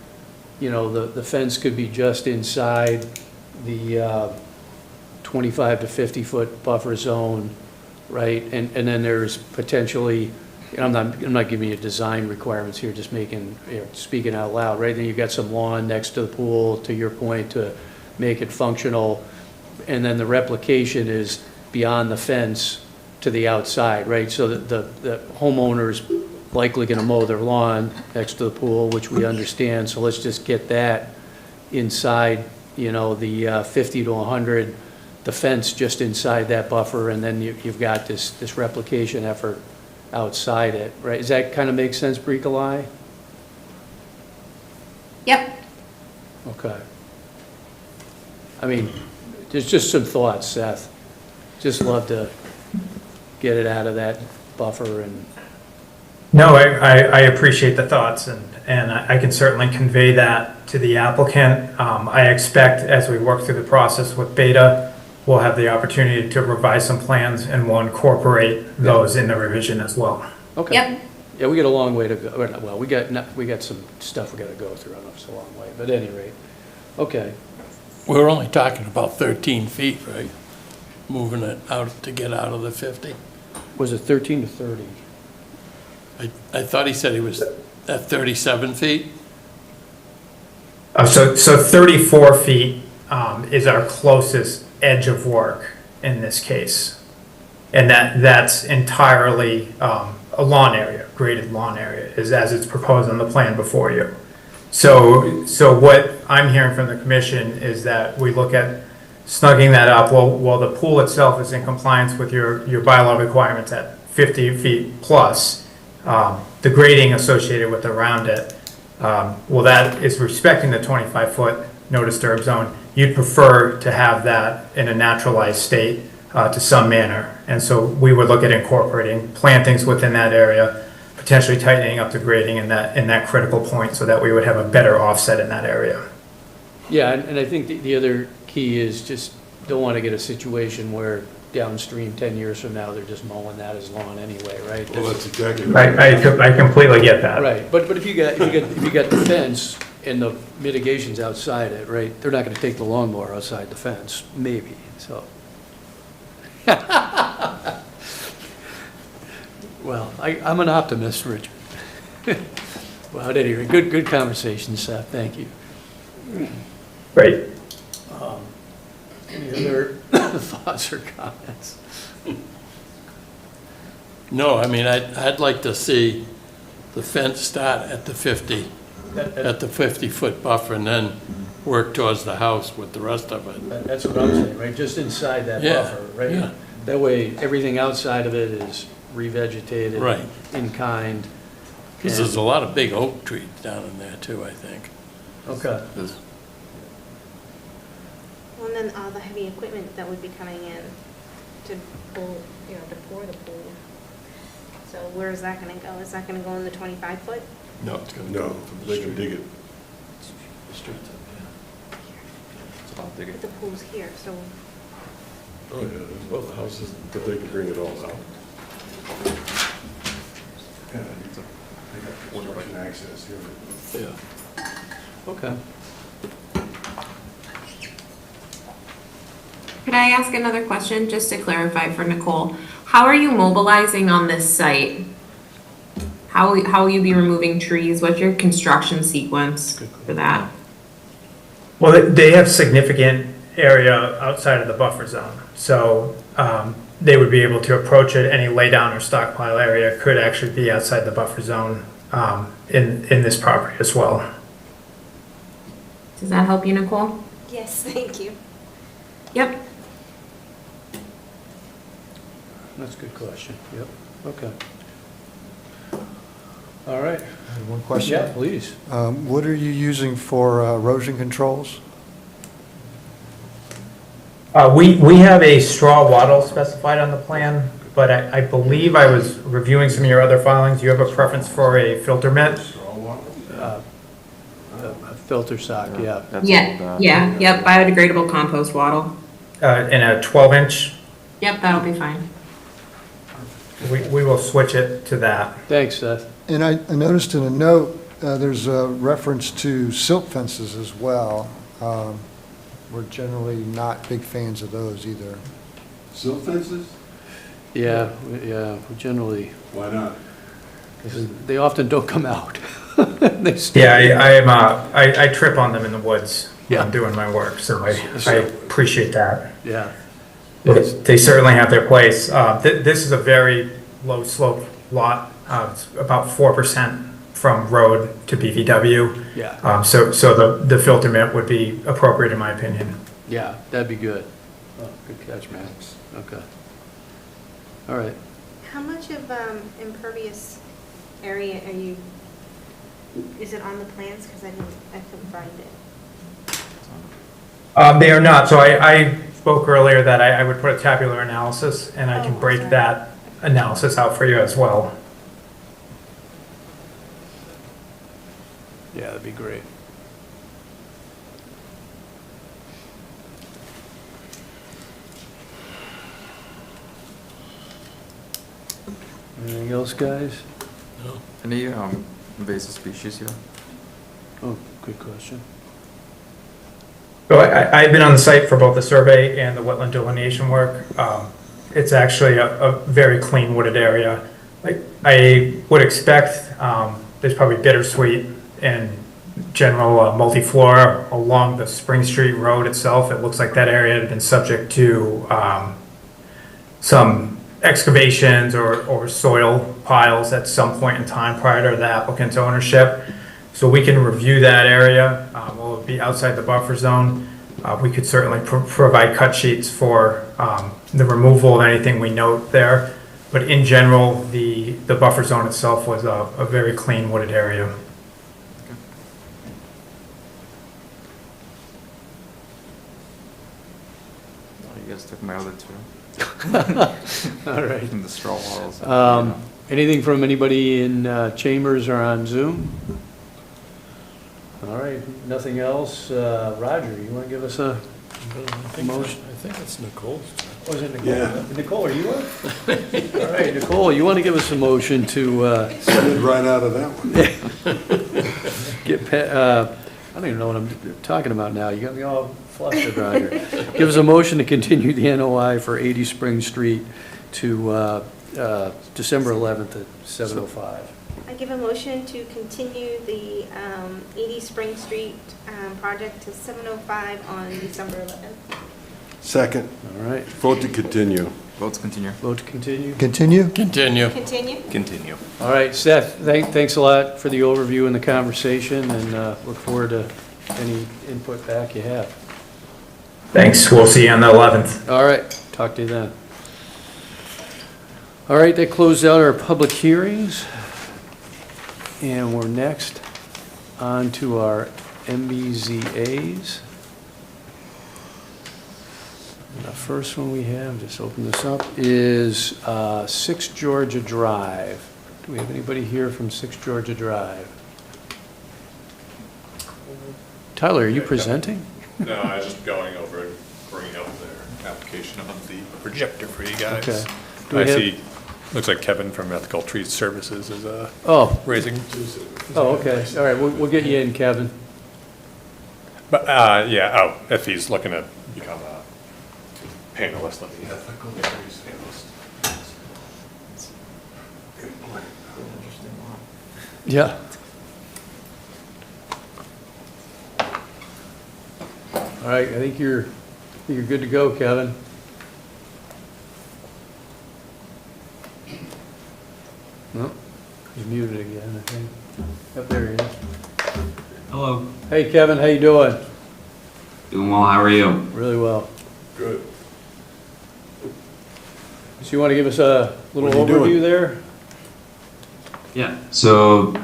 you know, the fence could be just inside the 25 to 50 foot buffer zone, right? And then there's potentially, and I'm not giving you design requirements here, just making, speaking out loud, right? Then you've got some lawn next to the pool, to your point, to make it functional. And then the replication is beyond the fence to the outside, right? So that the homeowner's likely gonna mow their lawn next to the pool, which we understand, so let's just get that inside, you know, the 50 to 100, the fence just inside that buffer, and then you've got this replication effort outside it, right? Does that kind of make sense, Bricolai? Yep. Okay. I mean, there's just some thoughts, Seth. Just love to get it out of that buffer and. No, I appreciate the thoughts, and I can certainly convey that to the applicant. I expect as we work through the process with Beta, we'll have the opportunity to revise some plans and we'll incorporate those in the revision as well. Okay. Yep. Yeah, we got a long way to go. Well, we got some stuff we got to go through. I don't know if it's a long way, but at any rate, okay. We're only talking about 13 feet, right? Moving it out to get out of the 50. Was it 13 to 30? I thought he said he was at 37 feet. So 34 feet is our closest edge of work in this case. And that's entirely a lawn area, graded lawn area, is as it's proposed on the plan before you. So what I'm hearing from the commission is that we look at snugging that up. While the pool itself is in compliance with your bylaw requirements at 50 feet plus, the grading associated with around it, well, that is respecting the 25-foot no disturb zone. You'd prefer to have that in a naturalized state to some manner. And so we would look at incorporating plantings within that area, potentially tightening up the grading in that critical point so that we would have a better offset in that area. Yeah, and I think the other key is just don't want to get a situation where downstream 10 years from now, they're just mowing that as lawn anyway, right? Well, that's exactly right. I completely get that. Right, but if you got the fence and the mitigations outside it, right, they're not going to take the lawnmower outside the fence, maybe, so. Well, I'm an optimist, Richard. Well, at any rate, good conversation, Seth, thank you. Great. Any other thoughts or comments? No, I mean, I'd like to see the fence start at the 50, at the 50-foot buffer, and then work towards the house with the rest of it. That's what I'm saying, right, just inside that Yeah, buffer, right? yeah. That way, everything outside of it is revegetated. Right. In kind. Because there's a lot of big oak trees down in there too, I think. Okay. Well, and then all the heavy equipment that would be coming in to pull, to pour the pool. So where is that gonna go? Is that gonna go in the 25-foot? No, it's gonna No, they can dig it. It's about digging. But the pool's here, so Oh, yeah, well, the houses, but they can bring it all out. Yeah, they got construction access here. Yeah. Okay. Could I ask another question, just to clarify for Nicole? How are you mobilizing on this site? How will you be removing trees? What's your construction sequence for that? Well, they have significant area outside of the buffer zone, so they would be able to approach it. Any laydown or stockpile area could actually be outside the buffer zone in this property as well. Does that help you, Nicole? Yes, thank you. Yep. That's a good question. Yep, okay. All right. One question. Yeah, please. What are you using for erosion controls? We have a straw wattle specified on the plan, but I believe I was reviewing some of your other filings. You have a preference for a filter mitt? A filter sock, yeah. Yep, biodegradable compost wattle. In a 12-inch? Yep, that'll be fine. We will switch it to that. Thanks, Seth. And I noticed in a note, there's a reference to silt fences as well. We're generally not big fans of those either. Silt fences? Yeah, we generally, Why not? because they often don't come out. They stay. Yeah, I trip on them in the woods when I'm Yeah. doing my work, so I appreciate that. Yeah, They certainly have their place. This is a very low slope lot. It's about 4% from road to BVW. yeah, So the filter mitt would be appropriate in my opinion. yeah, that'd be good. Oh, good catch, Max. Okay. All right. How much of impervious area are you, is it on the plans? Because I couldn't find it. They are not, so I spoke earlier that I would put a tabular analysis, and I can Oh, break sorry. that analysis out for you as well. Yeah, that'd be great. Anything else, guys? Any invasive species here? Oh, good question. So I've been on the site for both the survey and the wetland delineation work. It's actually a very clean wooded area. Like I would expect, there's probably bittersweet and general multiflora along the Spring Street Road itself. It looks like that area had been subject to some excavations or soil piles at some point in time prior to the applicant's ownership. So we can review that area. Will it be outside the buffer zone? We could certainly provide cut sheets for the removal of anything we note there. But in general, the buffer zone itself was a very clean wooded area. Oh, you guys took my other two. All right. And the straw wattles. Anything from anybody in chambers or on Zoom? All right, nothing else. Roger, you want to give us a motion? I think it's Nicole's. Was it Nicole? Yeah. Nicole, are you up? All right, Nicole, you want to give us a motion to Slid right out of that one. I don't even know what I'm talking about now. You got me all flustered, Roger. Give us a motion to continue the NOI for 80 Spring Street to December 11th at 7:05. I give a motion to continue the 80 Spring Street project to 7:05 on December 11th. Second, All right, vote to continue. Votes continue. vote to continue. Continue? Continue. Continue? Continue. All right, Seth, thanks a lot for the overview and the conversation, and look forward to any input back you have. Thanks. We'll see you on the 11th. All right, talk to you then. All right, that closed out our public hearings. And we're next on to our MBZAs. And the first one we have, just open this up, is 6 Georgia Drive. Do we have anybody here from 6 Georgia Drive? Tyler, are you presenting? No, I was just going over and bringing up there. application on the projector for you guys. Okay. Do we I have- see, looks like Kevin from Ethical Tree Services is Oh, raising. okay, all right, we'll get you in, Kevin. But, yeah, oh, if he's looking to become a panelist, let me. Ethical Trees panelist. Yeah. All right, I think you're good to go, Kevin. No, he's muted again, I think. Up there he is. Hello. Hey, Kevin, how you doing? Doing well. How are you? Really well. Good. So you want to give us a little What are you doing? overview there? Yeah. So,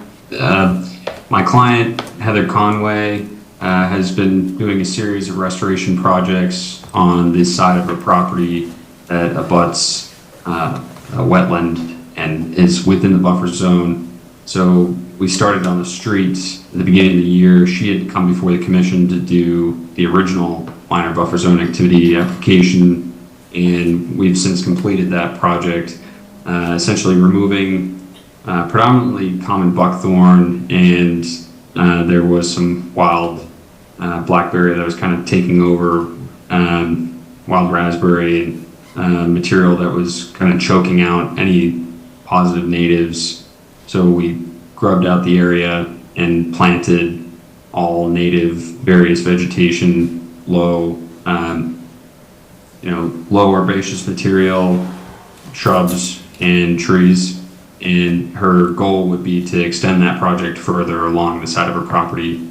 my client, Heather Conway, has been doing a series of restoration projects on this side of her property that abuts a wetland and is within the buffer zone. So we started on the street at the beginning of the year. She had come before the commission to do the original minor buffer zone activity application, and we've since completed that project, essentially removing predominantly common buckthorn, and there was some wild blackberry that was kind of taking over, wild raspberry, and material that was kind of choking out any positive natives. So we grubbed out the area and planted all native various vegetation, low herbaceous material, shrubs and trees. And her goal would be to extend that project further along the side of her property.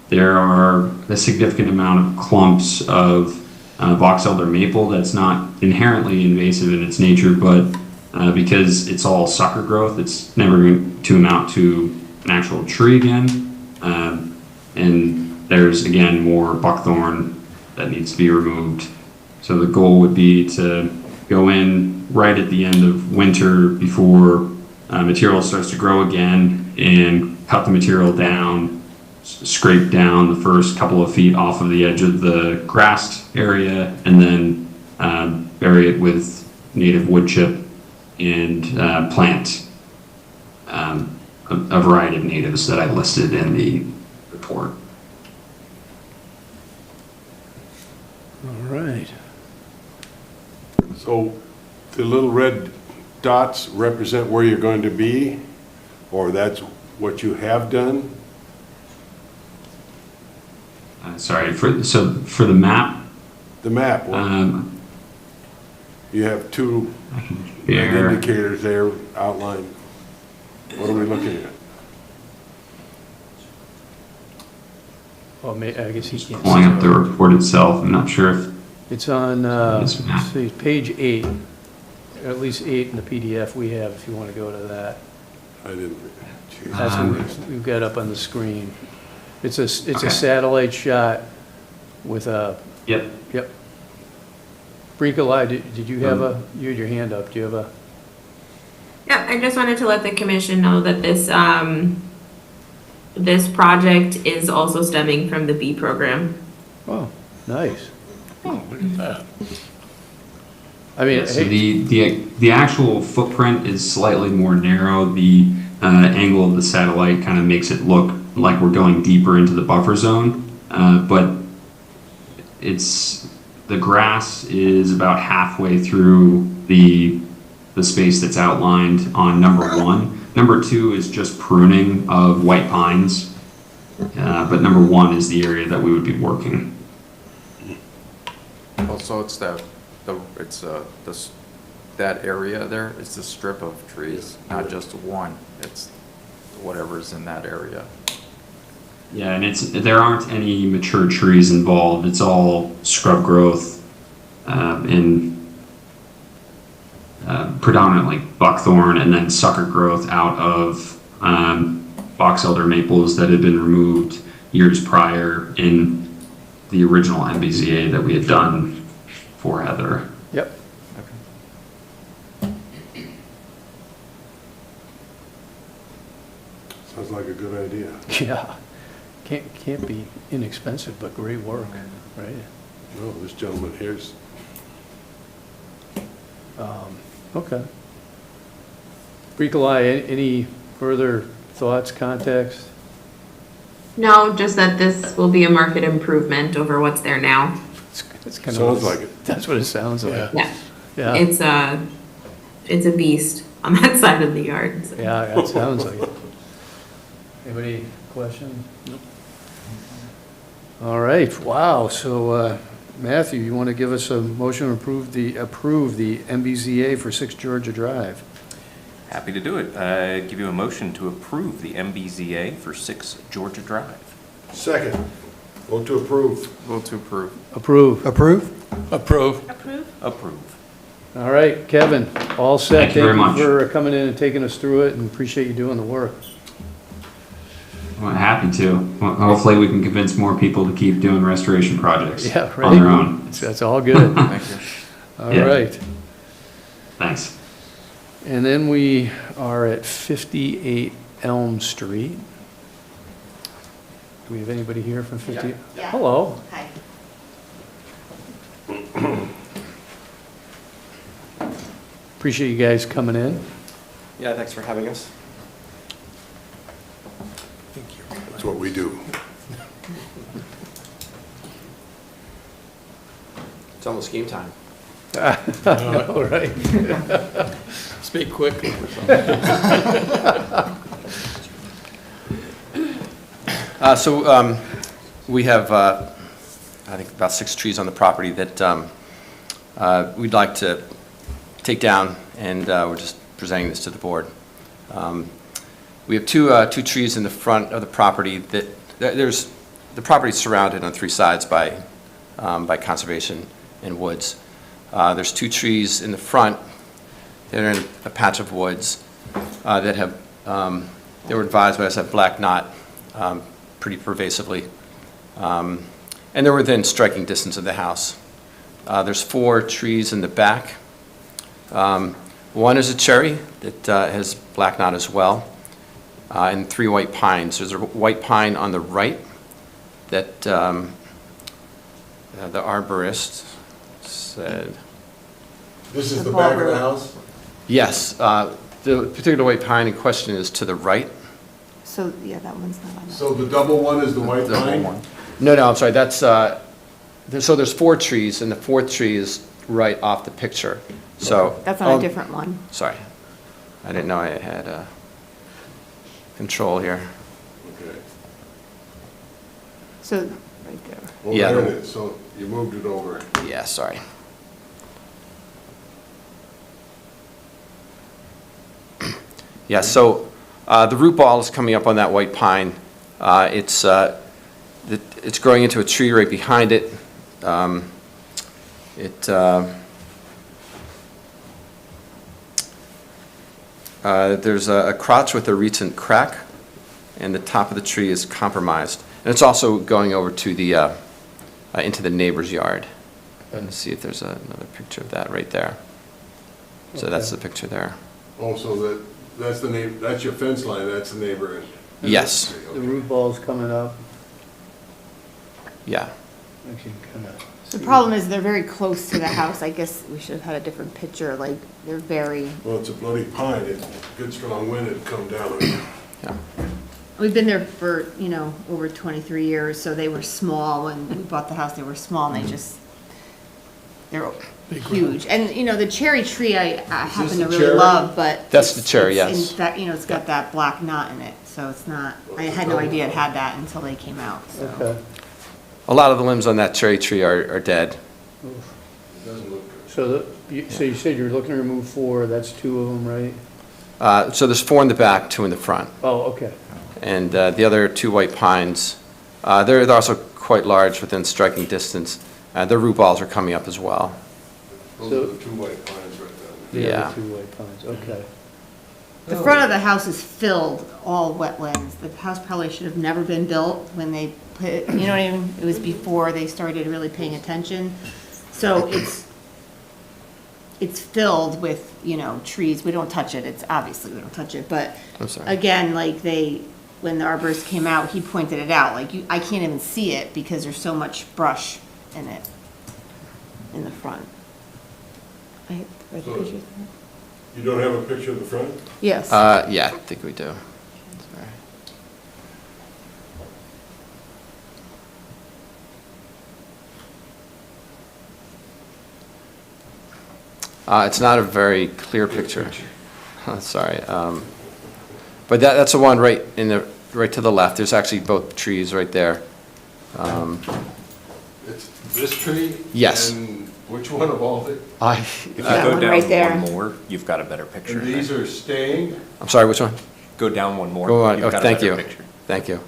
There are a significant amount of clumps of box elder maple that's not inherently invasive in its nature, but because it's all sucker growth, it's never going to amount to an actual tree again. And there's, again, more buckthorn that needs to be removed. So the goal would be to go in right at the end of winter before material starts to grow again and cut the material down, scrape down the first couple of feet off of the edge of the grassed area, and then bury it with native wood chip and plant a variety of natives that I listed in the report. All right. So the little red dots represent where you're going to be, or that's what you have done? Sorry, for the map, The map, you have two red there. indicators there outlined. What are we looking at? Well, I guess he can't. Pulling up the report itself, I'm not sure if It's on, This map. let's see, page 8, or at least 8 in the PDF we have, if you want to go to that. I didn't. That's what we've got up on the screen. It's a Okay. satellite shot with a, Yep. yep. Brinkley, did you have you had your hand up, do you have a? Yeah, I just wanted to let the commission know that this project is also stemming from the B program. Oh, nice. Oh, look at that. I mean, So hey, the actual footprint is slightly more narrow. The angle of the satellite kind of makes it look like we're going deeper into the buffer zone, but the grass is about halfway through the space that's outlined on number 1. Number 2 is just pruning of white pines, but number 1 is the area that we would be working. Also, it's that area there, it's the strip of trees, not just one, it's whatever's in that area. Yeah, and there aren't any mature trees involved. It's all scrub growth, and predominantly buckthorn, and then sucker growth out of box elder maples that had been removed years prior in the original MBZA that we had done for Heather. yep. Sounds like a good idea. Yeah. Can't be inexpensive, but great work, right? No, this gentleman here's, Okay. Bricolai, any further thoughts, context? No, just that this will be a market improvement over what's there now. It's kind sounds like it. That's what it sounds like. Yeah. Yeah, It's a beast on that side of the yard. so. yeah, it sounds like it. Anybody question? All right, wow, so Matthew, you want to give us a motion to approve the MBZA for 6 Georgia Drive? Happy to do it. I give you a motion to approve the MBZA for 6 Georgia Drive. Second, vote to approve. Vote to approve. Approve. Approve? Approve. Approve? Approve. All right, Kevin, all set. Thank you very much. for coming in and taking us through it, and appreciate you doing the work. I'm happy to. Well, hopefully we can convince more people to keep doing restoration projects Yeah, right. on their own. That's all good. Thank you. All Yeah. right. Thanks. And then we are at 58 Elm Street. Do we have anybody here from 50? Yeah. Hello. Hi. Appreciate you guys coming in. Yeah, thanks for having us. That's what we do. It's almost game time. All right. Speak quickly. We have, I think, about 6 trees on the property that we'd like to take down, and we're just presenting this to the board. We have two trees in the front of the property that, the property is surrounded on 3 sides by conservation and woods. There's 2 trees in the front that are in a patch of woods that have, they were advised by us to have black knot pretty pervasively. And they're within striking distance of the house. There's 4 trees in the back. One is a cherry that has black knot as well, and 3 white pines. There's a white pine on the right that the arborist said. This is the back of the house? Yes, the particular white pine in question is to the right. So, yeah, that one's not on that. So the double one is the white The whole pine? one. No, I'm sorry, that's, so there's 4 trees, and the 4th tree is right off the picture, so. That's on a different one. Sorry, I didn't know I had control here. Okay. So, right there. Well, Yeah. there it is, so you moved it over. Yeah, sorry. Yeah, so the root ball is coming up on that white pine. It's growing into a tree right behind it. There's a crotch with a recent crack, and the top of the tree is compromised. And it's also going over to the into the neighbor's yard. Let's see if there's another picture of that right there. So that's the picture there. Oh, so that's the neighbor, that's your fence line, that's the neighbor. Yes. The root ball's coming up. Yeah. Actually, kind of. The problem is they're very close to the house. I guess we should have had a different picture, like, they're very, Well, it's a bloody pine, it's good strong wind, it'd come down. Yeah. we've been there for, over 23 years, so they were small. When we bought the house, they were small, and they're huge. And, the cherry tree I happen to the really cherry? love, but. That's the cherry, it's- yes. In fact, it's got that black knot in it, so it's not, I had no idea it had that until they came out, so. Okay. A lot of the limbs on that cherry tree are dead. Doesn't look good. So you said you were looking to remove 4, that's 2 of them, right? So there's 4 in the back, 2 in the front. Oh, okay. And the other 2 white pines, they're also quite large within striking distance. Their root balls are coming up as well. Those are the 2 white pines right there. The Yeah. other 2 white pines, okay. The front of the house is filled, all wetlands. The house probably should have never been built when they put, you know what I mean? It was before they started really paying attention. So it's filled with, trees. We don't touch it. It's obviously, we don't touch it. But I'm sorry. again, when the arborist came out, he pointed it out. I can't even see it because there's so much brush in it. in the front. I read the So- pictures. You don't have a picture of the front? Yes. Yeah, I think we do. It's not a very clear picture. Sorry. But that's the one right right to the left. There's actually both trees right there. It's this tree? Yes. And which one of all the? If you That go one right down there. one more, you've got a better picture. And these are staying? I'm sorry, which one? Go down one more. Go on. you've Oh, got a thank better you. picture. Thank you.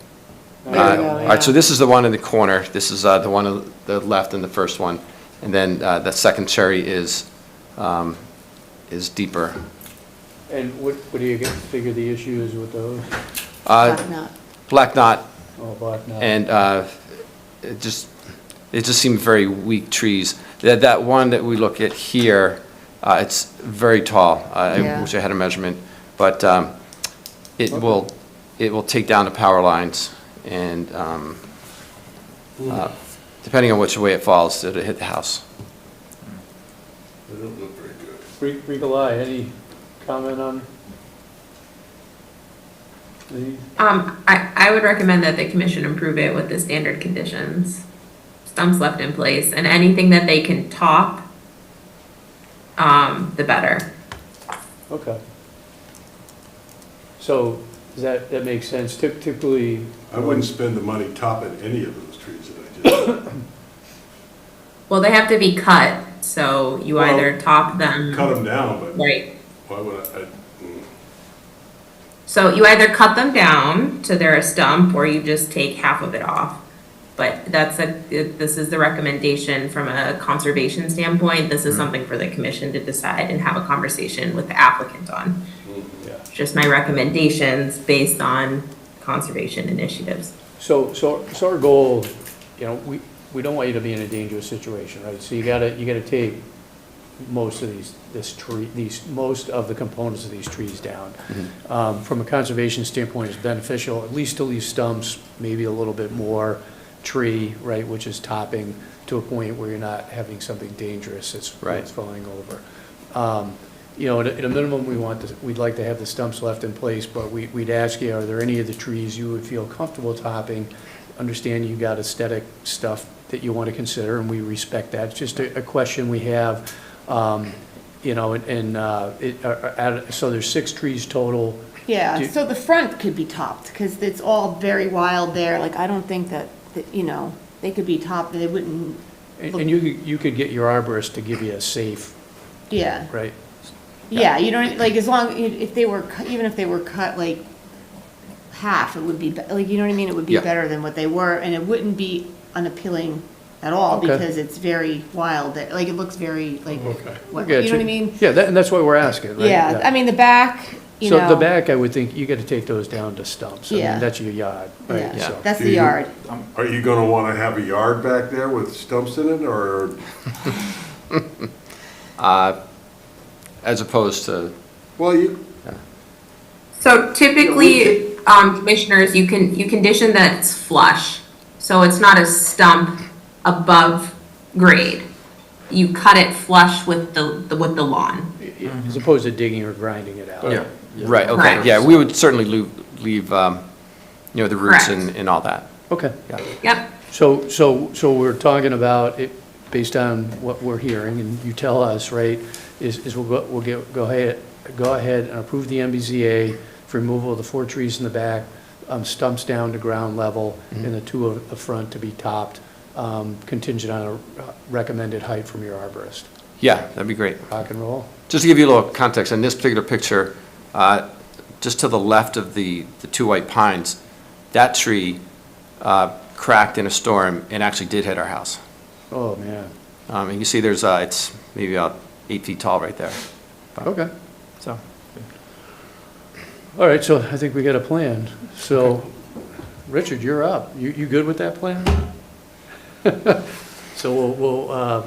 There you go, All right, so yeah. this is the one in the corner. This is the one on the left and the first one. And then the second cherry is deeper. And what do you figure the issue is with those? Black knot. Black knot, Oh, black knot. and it just seemed very weak trees. That one that we look at here, it's very tall. I Yeah. wish I had a measurement, but it will take down the power lines, and depending on which way it falls, it'll hit the house. They don't look very good. Regal Eye, any comment on these? I would recommend that the commission approve it with the standard conditions. Stumps left in place, and anything that they can top, the better. Okay. So, that makes sense. Typically. I wouldn't spend the money topping any of those trees that I just. Well, they have to be cut, so you Well, either top them. Cut them down, but Right. why would I? So you either cut them down to they're a stump, or you just take half of it off. But this is the recommendation from a conservation standpoint. This is something for the commission to decide and have a conversation with the applicant on. Yeah. Just my recommendations based on conservation initiatives. So our goal, we don't want you to be in a dangerous situation, right? So you gotta take most of most of the components of these trees down. From a conservation standpoint, it's beneficial, at least to leave stumps, maybe a little bit more tree, right, which is topping to a point where you're not having something dangerous that's falling over. At a minimum, we'd like to have the stumps left in place, but we'd ask you, are there any of the trees you would feel comfortable topping? Understand you got aesthetic stuff that you want to consider, and we respect that. It's just a question we have, so there's 6 trees total. Yeah, so the front could be topped, because it's all very wild there. Like, I don't think that they could be topped, they wouldn't. And you could get your arborist to give you a safe, Yeah. right? Yeah, you don't, like, as long, if they were, even if they were cut like half, it would be, like, you know what I mean? It would be Yeah. better than what they were, and it wouldn't be unappealing at all, Okay. because it's very wild there. Like, it looks very, like, what, you know what I mean? Yeah, and that's why we're asking, right? Yeah, I mean, the back, So the back, I would think you got to take those down to stumps. I mean, Yeah. that's your yard, right? Yeah, So- that's the yard. Are you gonna wanna have a yard back there with stumps in it, or? As opposed to, Well, So typically, commissioners, you condition that it's flush, so it's not a stump above grade. You cut it flush with the lawn. As opposed to digging or grinding it out. yeah, right, okay, Correct. yeah, we would certainly leave the roots Correct. and all that. Okay. Yep. So we're talking about it, based on what we're hearing, and you tell us, right, is we'll go ahead and approve the MBZA for removal of the 4 trees in the back, stumps down to ground level, and the 2 of the front to be topped, contingent on a recommended height from your arborist. Yeah, that'd be great. Rock and roll? Just to give you a little context, in this particular picture, just to the left of the 2 white pines, that tree cracked in a storm and actually did hit our house. Oh, man. And you see there's, it's maybe about 8 feet tall right there. Okay. So, All right, so I think we got a plan. So, Richard, you're up. You good with that plan? So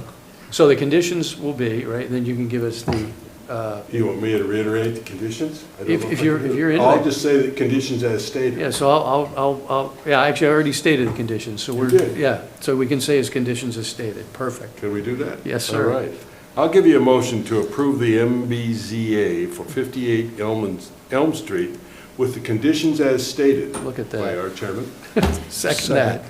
so the conditions will be, right, and then you can give us You want me to reiterate the conditions? I don't know If I you're- can do if it. you're into I'll it. just say the conditions as stated. Yeah, so actually, I already stated the conditions, so we're, did? yeah, so we can say as conditions as stated, perfect. Can we do that? Yes, sir. All right. I'll give you a motion to approve the MBZA for 58 Elm Street with the conditions as stated. Look at By that. our chairman. Second that.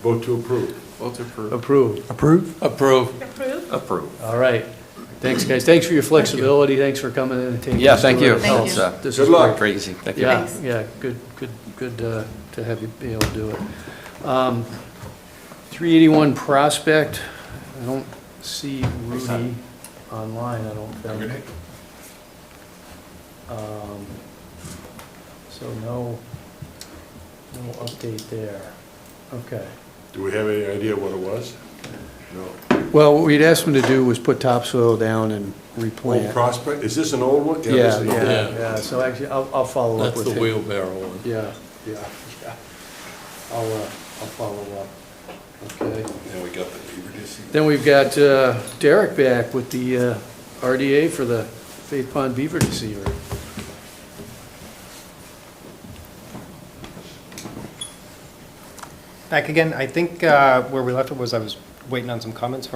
Vote to approve. Vote to approve. Approve. Approve? Approve. Approve? Approve. All right. Thanks, guys. Thanks for your flexibility. Thanks for coming in and taking. Yeah, us thank through you. it. Thank It's, you. This Good is luck. Very easy. Thank you. Yeah, yeah, good to have you be able to do it. 381 Prospect, I don't see Rudy online, I don't think. So no update there. Okay. Do we have any idea what it was? No. Well, what we'd asked him to do was put topsoil down and Old replant. Prospect, is this an old one? this Yeah, is an old one. yeah, so actually, I'll follow up That's with the him. wheelbarrow one. Yeah. I'll follow up. Okay. Now we got the beaver dissing. Then we've got Derek back with the RDA for the Faith Pond Beaver Deceiver. Back again, I think where we left it was I was waiting on some comments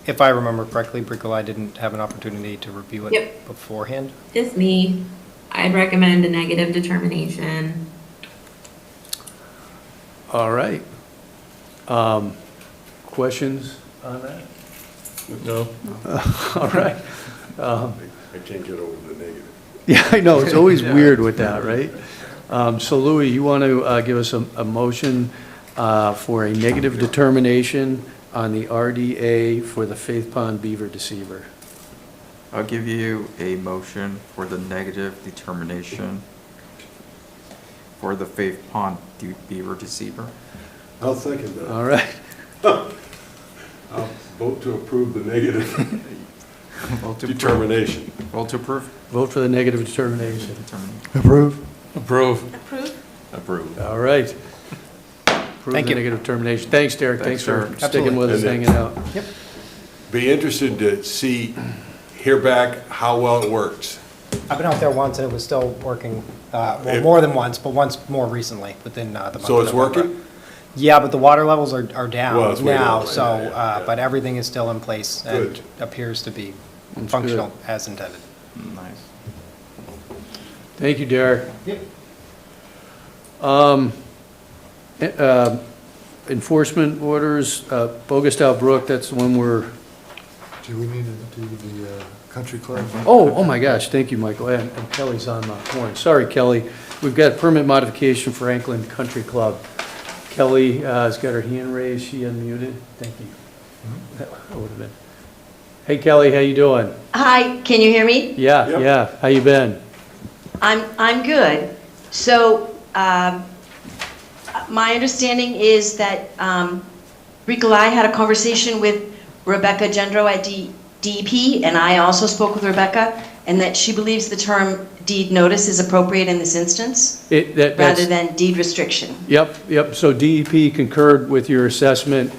if I remember correctly, Bricolai didn't have an opportunity to review it Yep. beforehand. Just me. I'd recommend a negative determination. All right. Questions on that? No? All right. I can't get over the negative. Yeah, I know, it's always weird with that, right? So Louis, you want to give us a motion for a negative determination on the RDA for the Faith Pond Beaver Deceiver? I'll give you a motion for the negative determination for the Faith Pond Beaver Deceiver. I'll second that. All right. I'll vote to approve the negative Vote to determination. Vote to approve. Vote for the negative determination. Approve? Approve. Approve? Approve. All right. Approve Thank the you. negative determination. Thanks, Derek. Thanks for Derek. sticking with us, Absolutely. hanging out. Yep. Be interested to hear back how well it works. I've been out there once and it was still working, It- more than once, but once more recently, within the month. So of it's November. working? Yeah, but the water levels are Well, down it's way down now, right so, now, yeah. but everything is still in place and Good. appears to be That's functional as intended. Nice. Thank you, Derek. Yep. Enforcement orders, Bogastow Brook, that's the one we're, Do we need to do the country club? oh my gosh, thank you, Michael, and Kelly's on the horn. Sorry, Kelly. We've got permit modification for Franklin Country Club. Kelly has got her hand raised, she unmuted. Thank you. That would have been. Hey, Kelly, how you doing? Hi, can you hear me? Yeah, Yep. yeah, how you been? I'm good. So, my understanding is that Bricolai had a conversation with Rebecca Gendro at DEP, and I also spoke with Rebecca, and that she believes the term deed notice is appropriate in this instance, That's- rather than deed restriction. Yep, so DEP concurred with your assessment.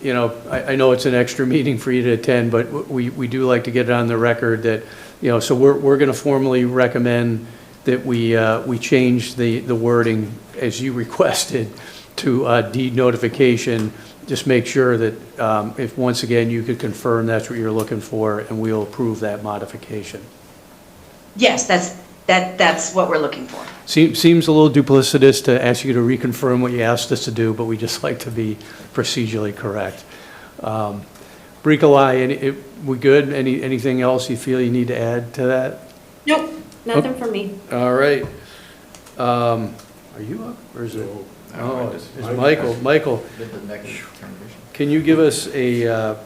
You know, I know it's an extra meeting for you to attend, but we do like to get it on the record that, you know, so we're going to formally recommend that we change the wording as you requested to deed notification. Just make sure that if, once again, you could confirm that's what you're looking for, and we'll approve that modification. Yes, that's what we're looking for. Seems a little duplicitous to ask you to reconfirm what you asked us to do, but we just like to be procedurally correct. Bricolai, we good? Anything else you feel you need to add to that? Nope, nothing for me. All right. Are you up, or is it? Oh, it's Michael. Michael, can you give us a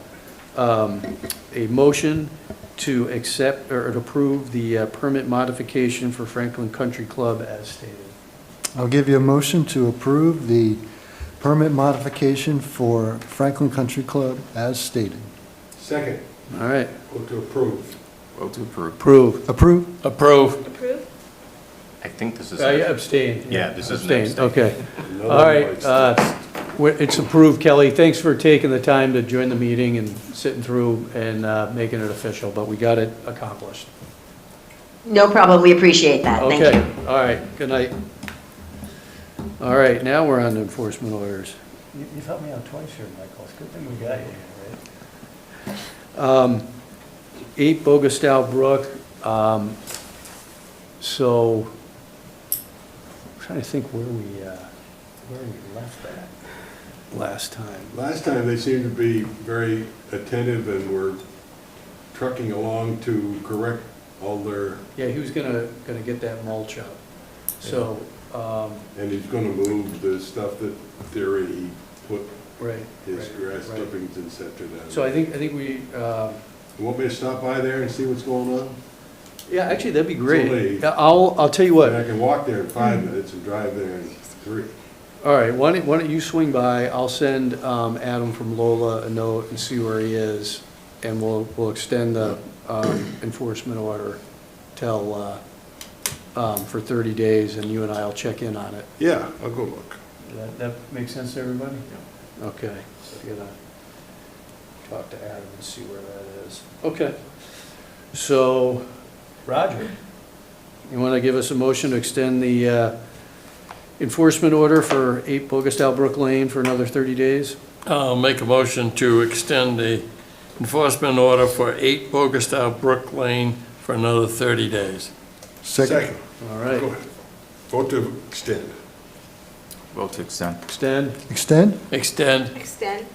motion to accept or to approve the permit modification for Franklin Country Club as stated? I'll give you a motion to approve the permit modification for Franklin Country Club as stated. Second, All right. vote to approve. Vote to approve. Approve. Approve? Approve. Approve? I think this is. Abstain. Yeah, this is an Abstain, abstain. okay. Another All right, voice. It's approved, Kelly. Thanks for taking the time to join the meeting and sitting through and making it official, but we got it accomplished. No problem, we appreciate that, thank Okay, you. all right, good night. All right, now we're on to enforcement orders. You've helped me out twice here, Michael. It's a good thing we got you here, right? 8 Bogostau Brook. So, I'm trying to think where we left that last time. Last time, they seemed to be very attentive and were trucking along to correct all their, Yeah, he was gonna get that mulch up. So, and he's gonna move the stuff that theory he put right. his right, grass right. clippings, et cetera, down. So I think we, You want me to stop by there and see what's going on? yeah, actually, that'd be It's great. only- Yeah, I'll tell you what. And I can walk there in 5 minutes and drive there in 3. All right, why don't you swing by? I'll send Adam from Lola a note and see where he is, and we'll extend the enforcement order till for 30 days, and you and I will check in on it. Yeah, I'll go look. That makes sense to everybody? Okay, so you're gonna talk to Adam and see where that is. Okay. So, Roger, you want to give us a motion to extend the enforcement order for 8 Bogostau Brook Lane for another 30 days? I'll make a motion to extend the enforcement order for 8 Bogostau Brook Lane for another 30 days. Second. All right. Go ahead. Vote to extend. Vote to extend. Extend? Extend? Extend. Extend.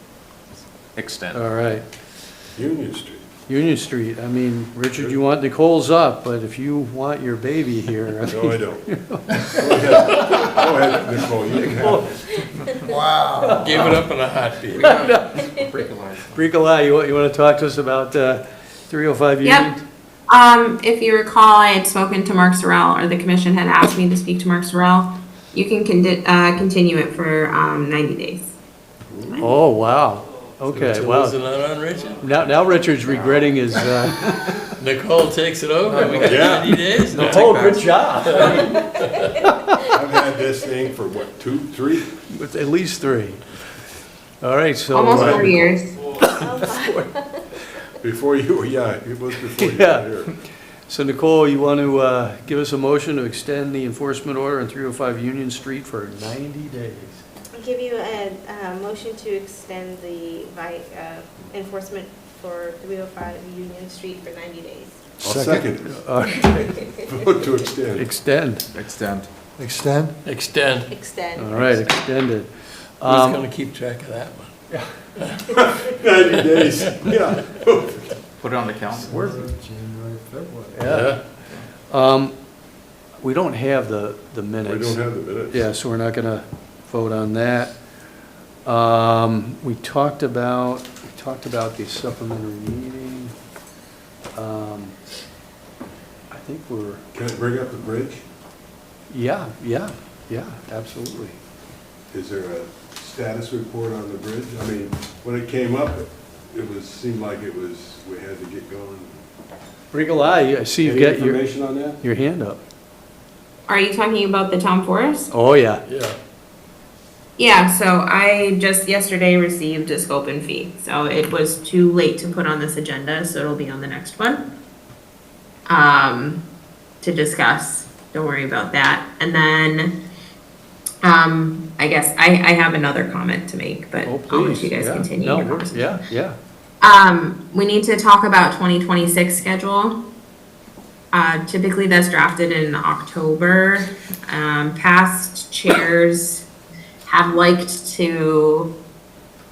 Extend. All right. Union Street. Union Street, I mean, Richard, you want Nicole's up, but if you want your baby here. No, I don't. Go ahead, Nicole, you can have it. Wow. Give it up in a heartbeat. Bricolai, you want to talk to us about 305 Union? Yep. If you recall, I had spoken to Mark Sorrell, or the commission had asked me to speak to Mark Sorrell. You can continue it for 90 days. Oh, wow. Okay, So wow. isn't that on Richard? Now Richard's regretting his, Nicole takes it over, we got Yeah. 90 days? Nicole, good job. I've had this thing for what, 2, 3? At least 3. All right, so. Almost 4 years. Before you, yeah, it was before you Yeah. were here. So Nicole, you want to give us a motion to extend the enforcement order on 305 Union Street for 90 days? I'll give you a motion to extend the enforcement for 305 Union Street for 90 days. I'll second it. Okay. Vote to extend. Extend. Extend. Extend? Extend. Extend. All right, extended. Who's gonna keep track of that one? 90 days, yeah. Put it on the calendar. January, February. Yeah. We don't have the minutes. We don't have the minutes. Yeah, so we're not going to vote on that. We talked about the supplementary meeting. I think we're, Can I bring up the bridge? yeah, absolutely. Is there a status report on the bridge? I mean, when it came up, seemed like we had to get going. Bricolai, I see you've Any got information on that? your hand up. Are you talking about the town forest? Oh, yeah. Yeah. Yeah, so I just yesterday received a scope and fee, so it was too late to put on this agenda, so it'll be on the next one. To discuss, don't worry about that. And then, I guess I have another comment to make, but Oh, I'll let please. you guys Yeah. continue No, your we're- conversation. yeah. We need to talk about 2026 schedule. Typically that's drafted in October. Past chairs have liked to,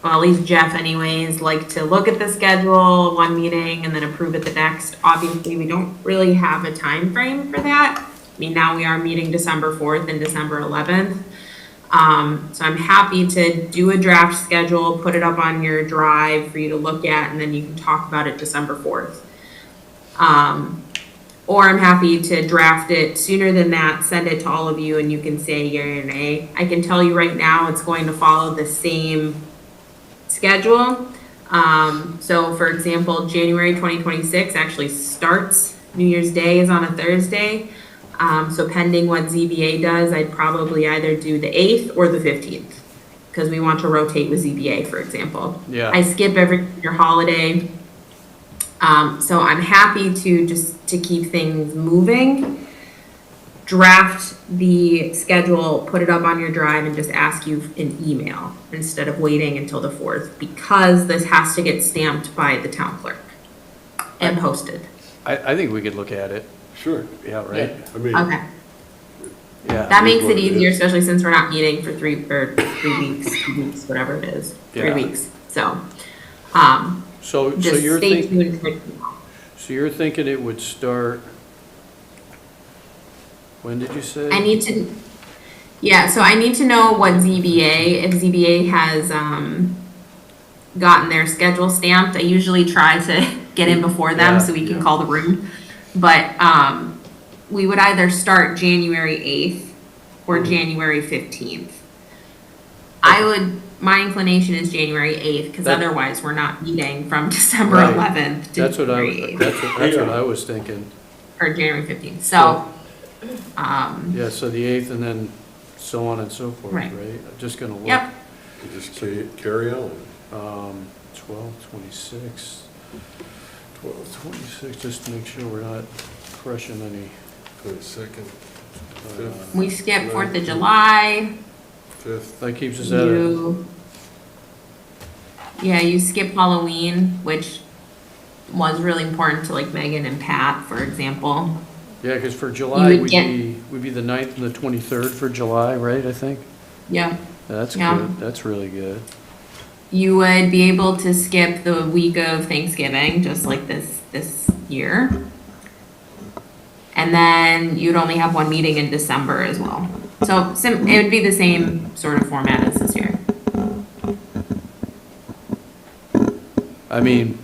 well, at least Jeff anyways, like to look at the schedule one meeting and then approve it the next. Obviously, we don't really have a time frame for that. I mean, now we are meeting December 4th and December 11th. So I'm happy to do a draft schedule, put it up on your drive for you to look at, and then you can talk about it December 4th. Or I'm happy to draft it sooner than that, send it to all of you, and you can say yea or nay. I can tell you right now, it's going to follow the same schedule. So for example, January 2026 actually starts, New Year's Day is on a Thursday. So pending what ZBA does, I'd probably either do the 8th or the 15th. because we want to rotate with ZBA, for example. Yeah. I skip every your holiday. So I'm happy to keep things moving. Draft the schedule, put it up on your drive, and just ask you in email instead of waiting until the 4th, because this has to get stamped by the town clerk and posted. I think we could look at it. Sure. Yeah, right? I mean, Okay. Yeah. That makes what it it easier, is. especially since we're not meeting for 3 weeks, 2 weeks, whatever it is, 3 Yeah. weeks. So, So just you're stay thinking, tuned for. so you're thinking it would start, when did you say? I need to, yeah, so I need to know what ZBA, if ZBA has, gotten their schedule stamped. I usually try to get in before them so we can call the room. But, we would either start January 8th or January 15th. My inclination is January 8th, because That- otherwise we're not meeting from December Right. 11th to That's what I, January 8th, that's what I was thinking. or January 15th. So, Yeah, so the 8th and then so on and so forth, right? Right. I'm just gonna look. Yep. you just carry on. 12, 26, 12, 26, just to make sure we're not crushing any. 22nd, we skip 4th of July. 5th. That keeps us at a, You skip Halloween, which was really important to like Megan and Pat, for example. yeah, because for July, would we'd be the 9th and the 23rd for July, right, I think? Yeah. That's Yeah. good, that's really good. You would be able to skip the week of Thanksgiving, just like this year. And then you'd only have one meeting in December as well. So it would be the same sort of format as this year. I mean,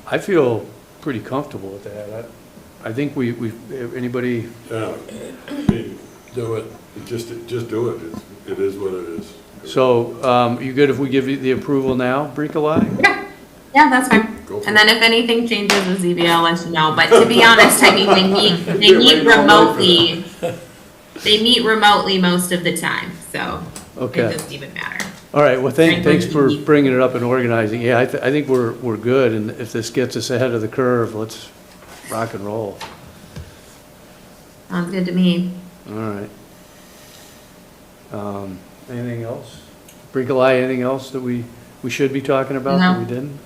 I feel pretty comfortable with that. I think anybody, Yeah, I mean, do it. just do it. It is what it is. So, you good if we give you the approval now, Bricolai? Yeah, that's fine. Go for And then if anything changes with ZBA, I'll let you know. But to be honest, I mean, they meet remotely. They meet remotely most of the time, so Okay. it doesn't even matter. All right, well, Frankly, thanks for bringing it up and organizing. Yeah, I think we're good, and if this gets us ahead of the curve, let's rock and roll. Sounds good to me. All right. Anything else? Bricolai, anything else that we should be talking about that No. we didn't?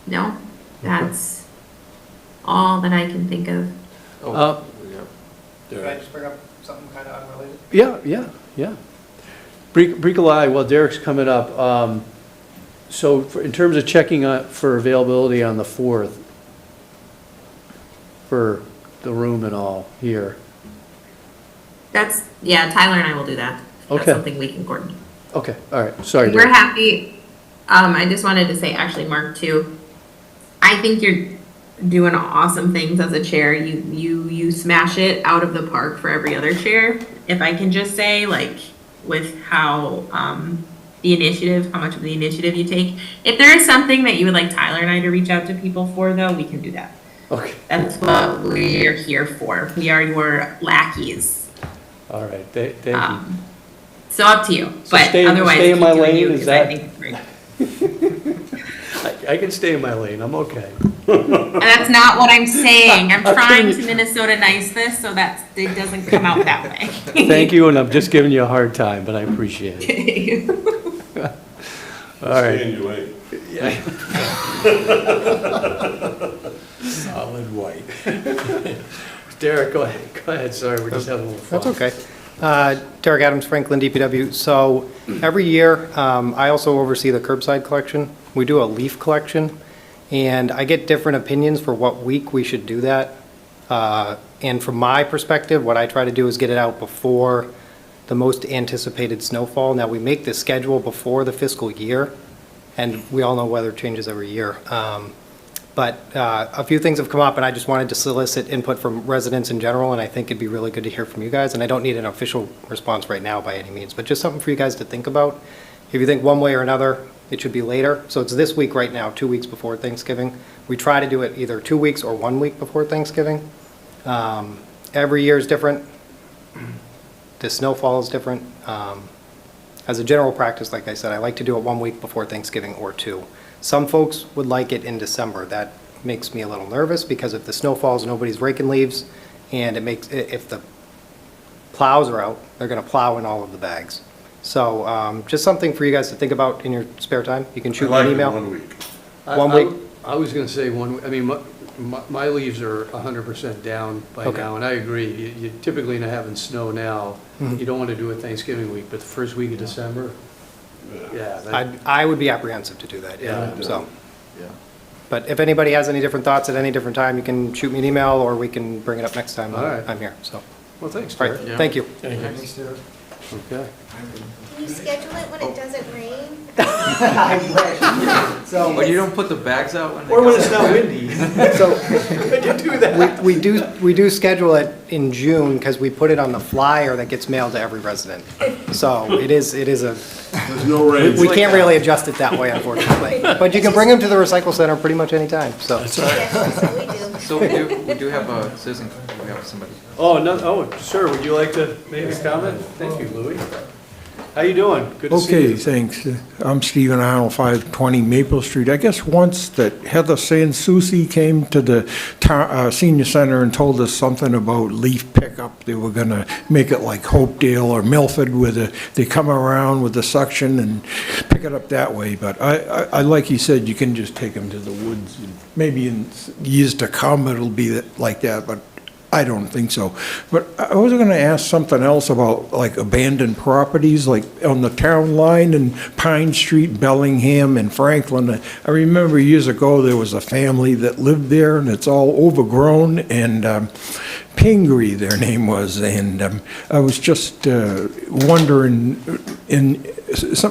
No, that's all that I can think of. Can I just bring up something kind of unrelated? Yeah. Bricolai, while Derek's coming up, so in terms of checking for availability on the 4th, for the room and all here. Tyler and I will do that. That's Okay. something we can coordinate. Okay, all right, sorry, We're Derek. happy. I just wanted to say, actually, Mark, too, I think you're doing awesome things as a chair. You smash it out of the park for every other chair. If I can just say, like, with how, how much of the initiative you take. If there is something that you would like Tyler and I to reach out to people for, though, we can do that. Okay, That's what we're here for. We are your lackeys. all right, thank you. So up to you, So but stay otherwise, in keep my doing lane, you, is 'cause I that- think it's great. I can stay in my lane, I'm okay. And that's not what I'm saying. I'm trying to Minnesota nice this so that it doesn't come out that way. Thank you, and I'm just giving you a hard time, but I appreciate it. All right. Stay in your lane. Solid white. Derek, go ahead, sorry, we're just having a little fun. That's okay. Derek Adams, Franklin DPW. So every year, I also oversee the curbside collection. We do a leaf collection, and I get different opinions for what week we should do that. And from my perspective, what I try to do is get it out before the most anticipated snowfall. Now, we make the schedule before the fiscal year, and we all know weather changes every year. But a few things have come up, and I just wanted to solicit input from residents in general, and I think it'd be really good to hear from you guys. And I don't need an official response right now by any means, but just something for you guys to think about. If you think one way or another, it should be later. So it's this week right now, 2 weeks before Thanksgiving. We try to do it either 2 weeks or 1 week before Thanksgiving. Every year is different. the snowfall is different. As a general practice, like I said, I like to do it 1 week before Thanksgiving or 2. Some folks would like it in December. That makes me a little nervous because if the snow falls, nobody's raking leaves, and if the plows are out, they're gonna plow in all of the bags. So, just something for you guys to think about in your spare time. You can shoot me an email. 1 week. 1 week? I was going to say I mean, my leaves are 100% down by Okay. now, and I agree. You typically not having snow now. Mhm. You don't want to do it Thanksgiving week, but the first week of December, yeah. I would be apprehensive to do that, yeah, Yeah. so. Yeah. But if anybody has any different thoughts at any different time, you can shoot me an email, or we can bring it up next time All right. I'm here, so. Well, thanks, All right, Derek. thank you. Thanks, Derek. Okay. Can you schedule it when it doesn't rain? But you don't put the bags out when they Or when come? it's not windy. So, we do schedule it in June, because we put it on the flyer that gets mailed to every resident. So it is a, There's no rain. we can't really adjust it that way, unfortunately. But you can bring them to the recycle center pretty much anytime, so. Yes, so we do. So we do have a citizen, we have somebody. Oh, no, oh, sure, would you like to make a comment? Thank you, Louis. How you doing? Good to see you. Okay, thanks. I'm Stephen Arnold, 520 Maple Street. I guess once that Heather Sansucci came to the senior center and told us something about leaf pickup. They were gonna make it like Hopedale or Milford, where they come around with the suction and pick it up that way. But I like you said, you can just take them to the woods. Maybe in years to come, it'll be like that, but I don't think so. But I was going to ask something else about like abandoned properties, like on the town line in Pine Street, Bellingham and Franklin. I remember years ago, there was a family that lived there and it's all overgrown, and Pingree, their name was, and I was just wondering,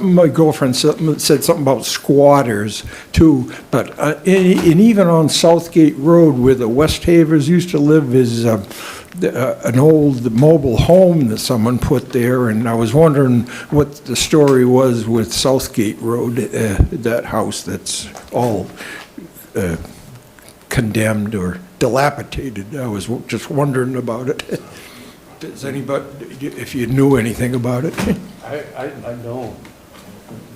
my girlfriend said something about squatters too, but and even on Southgate Road where the Westhavers used to live is an old mobile home that someone put there, and I was wondering what the story was with Southgate Road, that house that's all condemned or dilapidated. I was just wondering about it. Does anybody, if you knew anything about it? I don't.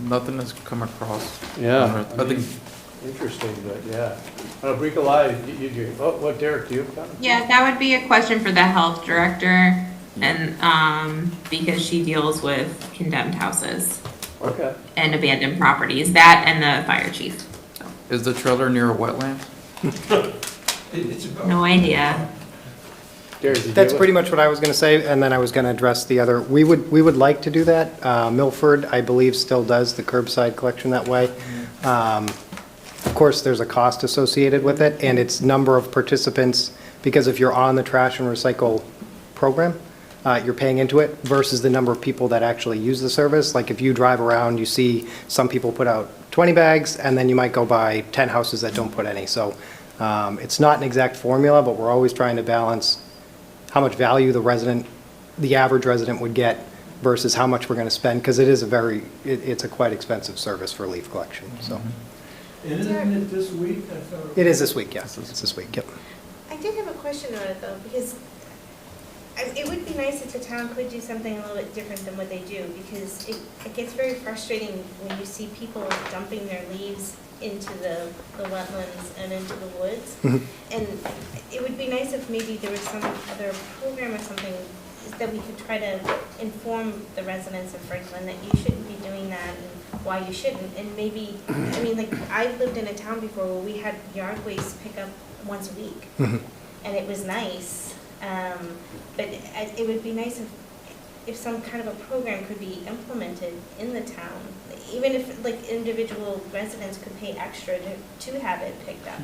Nothing has come across. Yeah, I think interesting, but yeah. Brika Lai, what, Derek, do you have a comment? Yeah, that would be a question for the health director, and, because she deals with condemned houses Okay. and abandoned properties, that and the fire chief. is the trailer near a wetland? No idea. Derek, did you That's have a- pretty much what I was going to say, and then I was going to address the other. We would like to do that. Milford, I believe, still does the curbside collection that way. Of course, there's a cost associated with it, and it's number of participants, because if you're on the trash and recycle program, you're paying into it versus the number of people that actually use the service. Like if you drive around, you see some people put out 20 bags, and then you might go by 10 houses that don't put any. So it's not an exact formula, but we're always trying to balance how much value the average resident would get versus how much we're going to spend, because it is it's a quite expensive service for leaf collection, so. Isn't it this week? It is this week, yes, it's this week, yep. I did have a question on it though, because it would be nice if the town could do something a little bit different than what they do, because it gets very frustrating when you see people dumping their leaves into the wetlands and into the woods. And it would be nice if maybe there was some other program or something that we could try to inform the residents of Franklin that you shouldn't be doing that and why you shouldn't. And maybe, I mean, like, I've lived in a town before where we had yard waste pickup once a week. And it was nice. But it would be nice if some kind of a program could be implemented in the town, even if like individual residents could pay extra to have it picked up.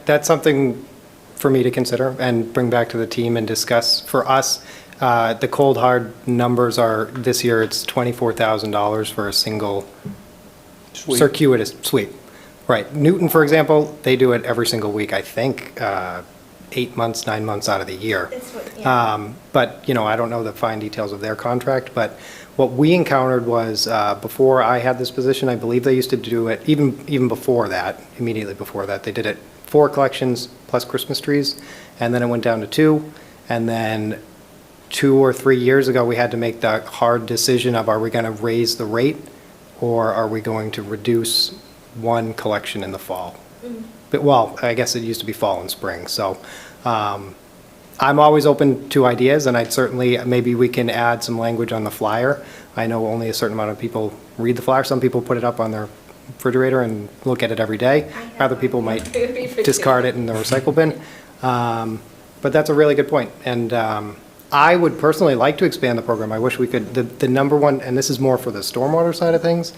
That's something for me to consider and bring back to the team and discuss. For us, the cold hard numbers are, this year it's $24,000 for a single Sweep. circuitous sweep. Right. Newton, for example, they do it every single week, I think, 8 months, 9 months out of the year. That's what, yeah. But, I don't know the fine details of their contract, but what we encountered was, before I had this position, I believe they used to do it, even before that, immediately before that, they did it 4 collections plus Christmas trees, and then it went down to 2, and then 2 or 3 years ago, we had to make the hard decision of, are we going to raise the rate, or are we going to reduce one collection in the fall? But, well, I guess it used to be fall and spring, so I'm always open to ideas, and I'd certainly, maybe we can add some language on the flyer. I know only a certain amount of people read the flyer. Some people put it up on their refrigerator and look at it every day. Other people might discard it in the recycle bin. But that's a really good point. And I would personally like to expand the program. I wish we could, the number one, and this is more for the stormwater side of things,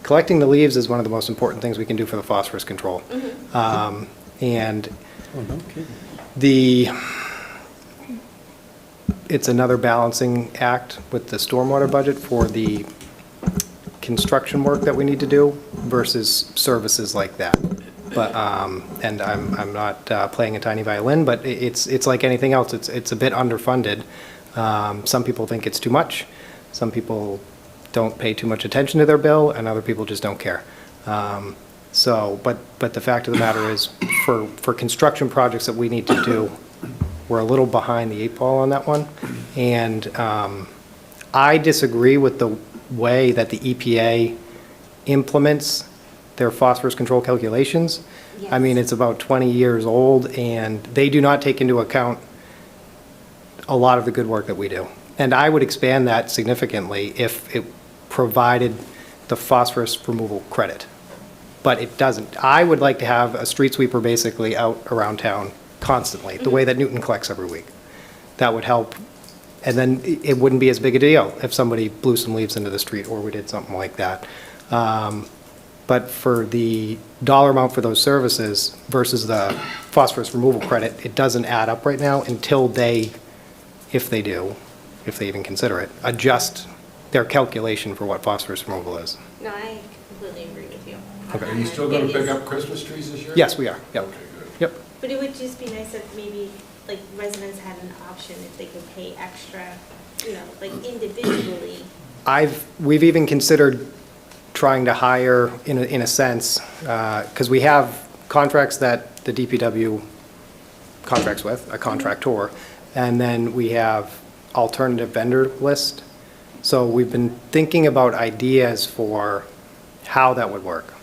collecting the leaves is one of the most important things we can do for the phosphorus control. And it's another balancing act with the stormwater budget for the construction work that we need to do versus services like that. But, and I'm not playing a tiny violin, but it's like anything else. It's a bit underfunded. Some people think it's too much. Some people don't pay too much attention to their bill, and other people just don't care. But the fact of the matter is, for construction projects that we need to do, we're a little behind the 8 ball on that one. And I disagree with the way that the EPA implements their phosphorus control calculations. I mean, it's about 20 years old, and they do not take into account a lot of the good work that we do. And I would expand that significantly if it provided the phosphorus removal credit. But it doesn't. I would like to have a street sweeper basically out around town constantly, the way that Newton collects every week. That would help. And then it wouldn't be as big a deal if somebody blew some leaves into the street or we did something like that. But for the dollar amount for those services versus the phosphorus removal credit, it doesn't add up right now until they, if they even consider it, adjust their calculation for what phosphorus removal is. No, I completely agree with you. Are you still going to pick up Christmas trees this year? Yes, we are. Yep. Okay, good. Yep. But it would just be nice if maybe, like, residents had an option if they could pay extra, you know, like individually. We've even considered trying to hire, in a sense, because we have contracts that the DPW contracts with, a contractor, and then we have alternative vendor list. So we've been thinking about ideas for how that would work.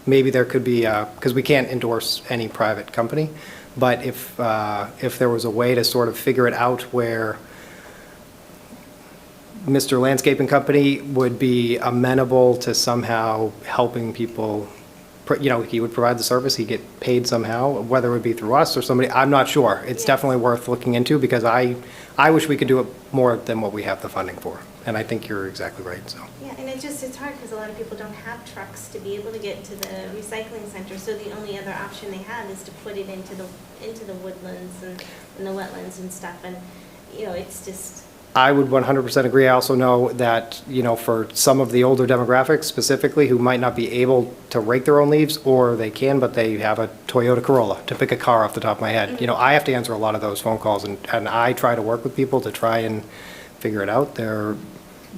Maybe there could be, because we can't endorse any private company, but if there was a way to sort of figure it out where Mr. Landscaping Company would be amenable to somehow helping people, you know, he would provide the service, he'd get paid somehow, whether it would be through us or somebody, I'm not sure. It's definitely worth looking into, because I wish we could do it more than what we have the funding for. And I think you're exactly right, so. Yeah, and it's hard because a lot of people don't have trucks to be able to get to the recycling center, so the only other option they have is to put it into the woodlands and the wetlands and stuff, and, you know, it's just. I would 100% agree. I also know that, you know, for some of the older demographics specifically who might not be able to rake their own leaves, or they can, but they have a Toyota Corolla, to pick a car off the top of my head. You know, I have to answer a lot of those phone calls, and I try to work with people to try and figure it out. There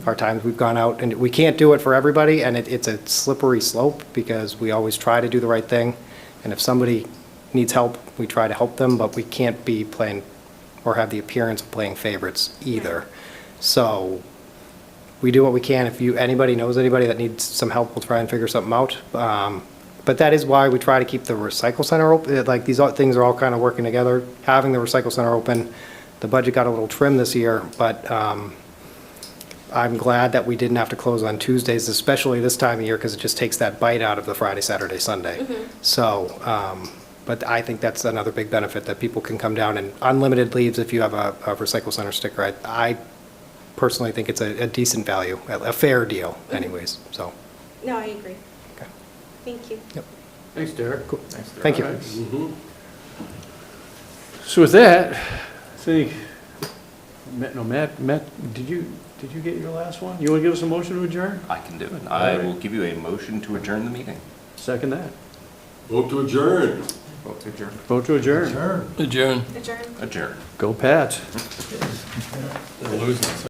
are times we've gone out, and we can't do it for everybody, and it's a slippery slope because we always try to do the right thing. And if somebody needs help, we try to help them, but we can't be playing or have the appearance of playing favorites either. So we do what we can. If anybody knows anybody that needs some help, we'll try and figure something out. But that is why we try to keep the recycle center open. Like, these things are all kind of working together. Having the recycle center open, the budget got a little trim this year, but I'm glad that we didn't have to close on Tuesdays, especially this time of year, because it just takes that bite out of the Friday, Saturday, Sunday. So, but I think that's another big benefit, that people can come down and unlimited leaves if you have a recycle center sticker. I personally think it's a decent value, a fair deal anyways, so. No, I agree. Okay. Thank you. Yep. Thanks, Derek. Cool. Thank you. All right. So with that, I think, Matt, did you get your last one? You want to give us a motion to adjourn? I can do it. I will give you a motion to adjourn the meeting. Second that. Vote to adjourn. Vote to adjourn. Vote to adjourn. Adjourn. Adjourn. Adjourn. Go Pats. They're losing.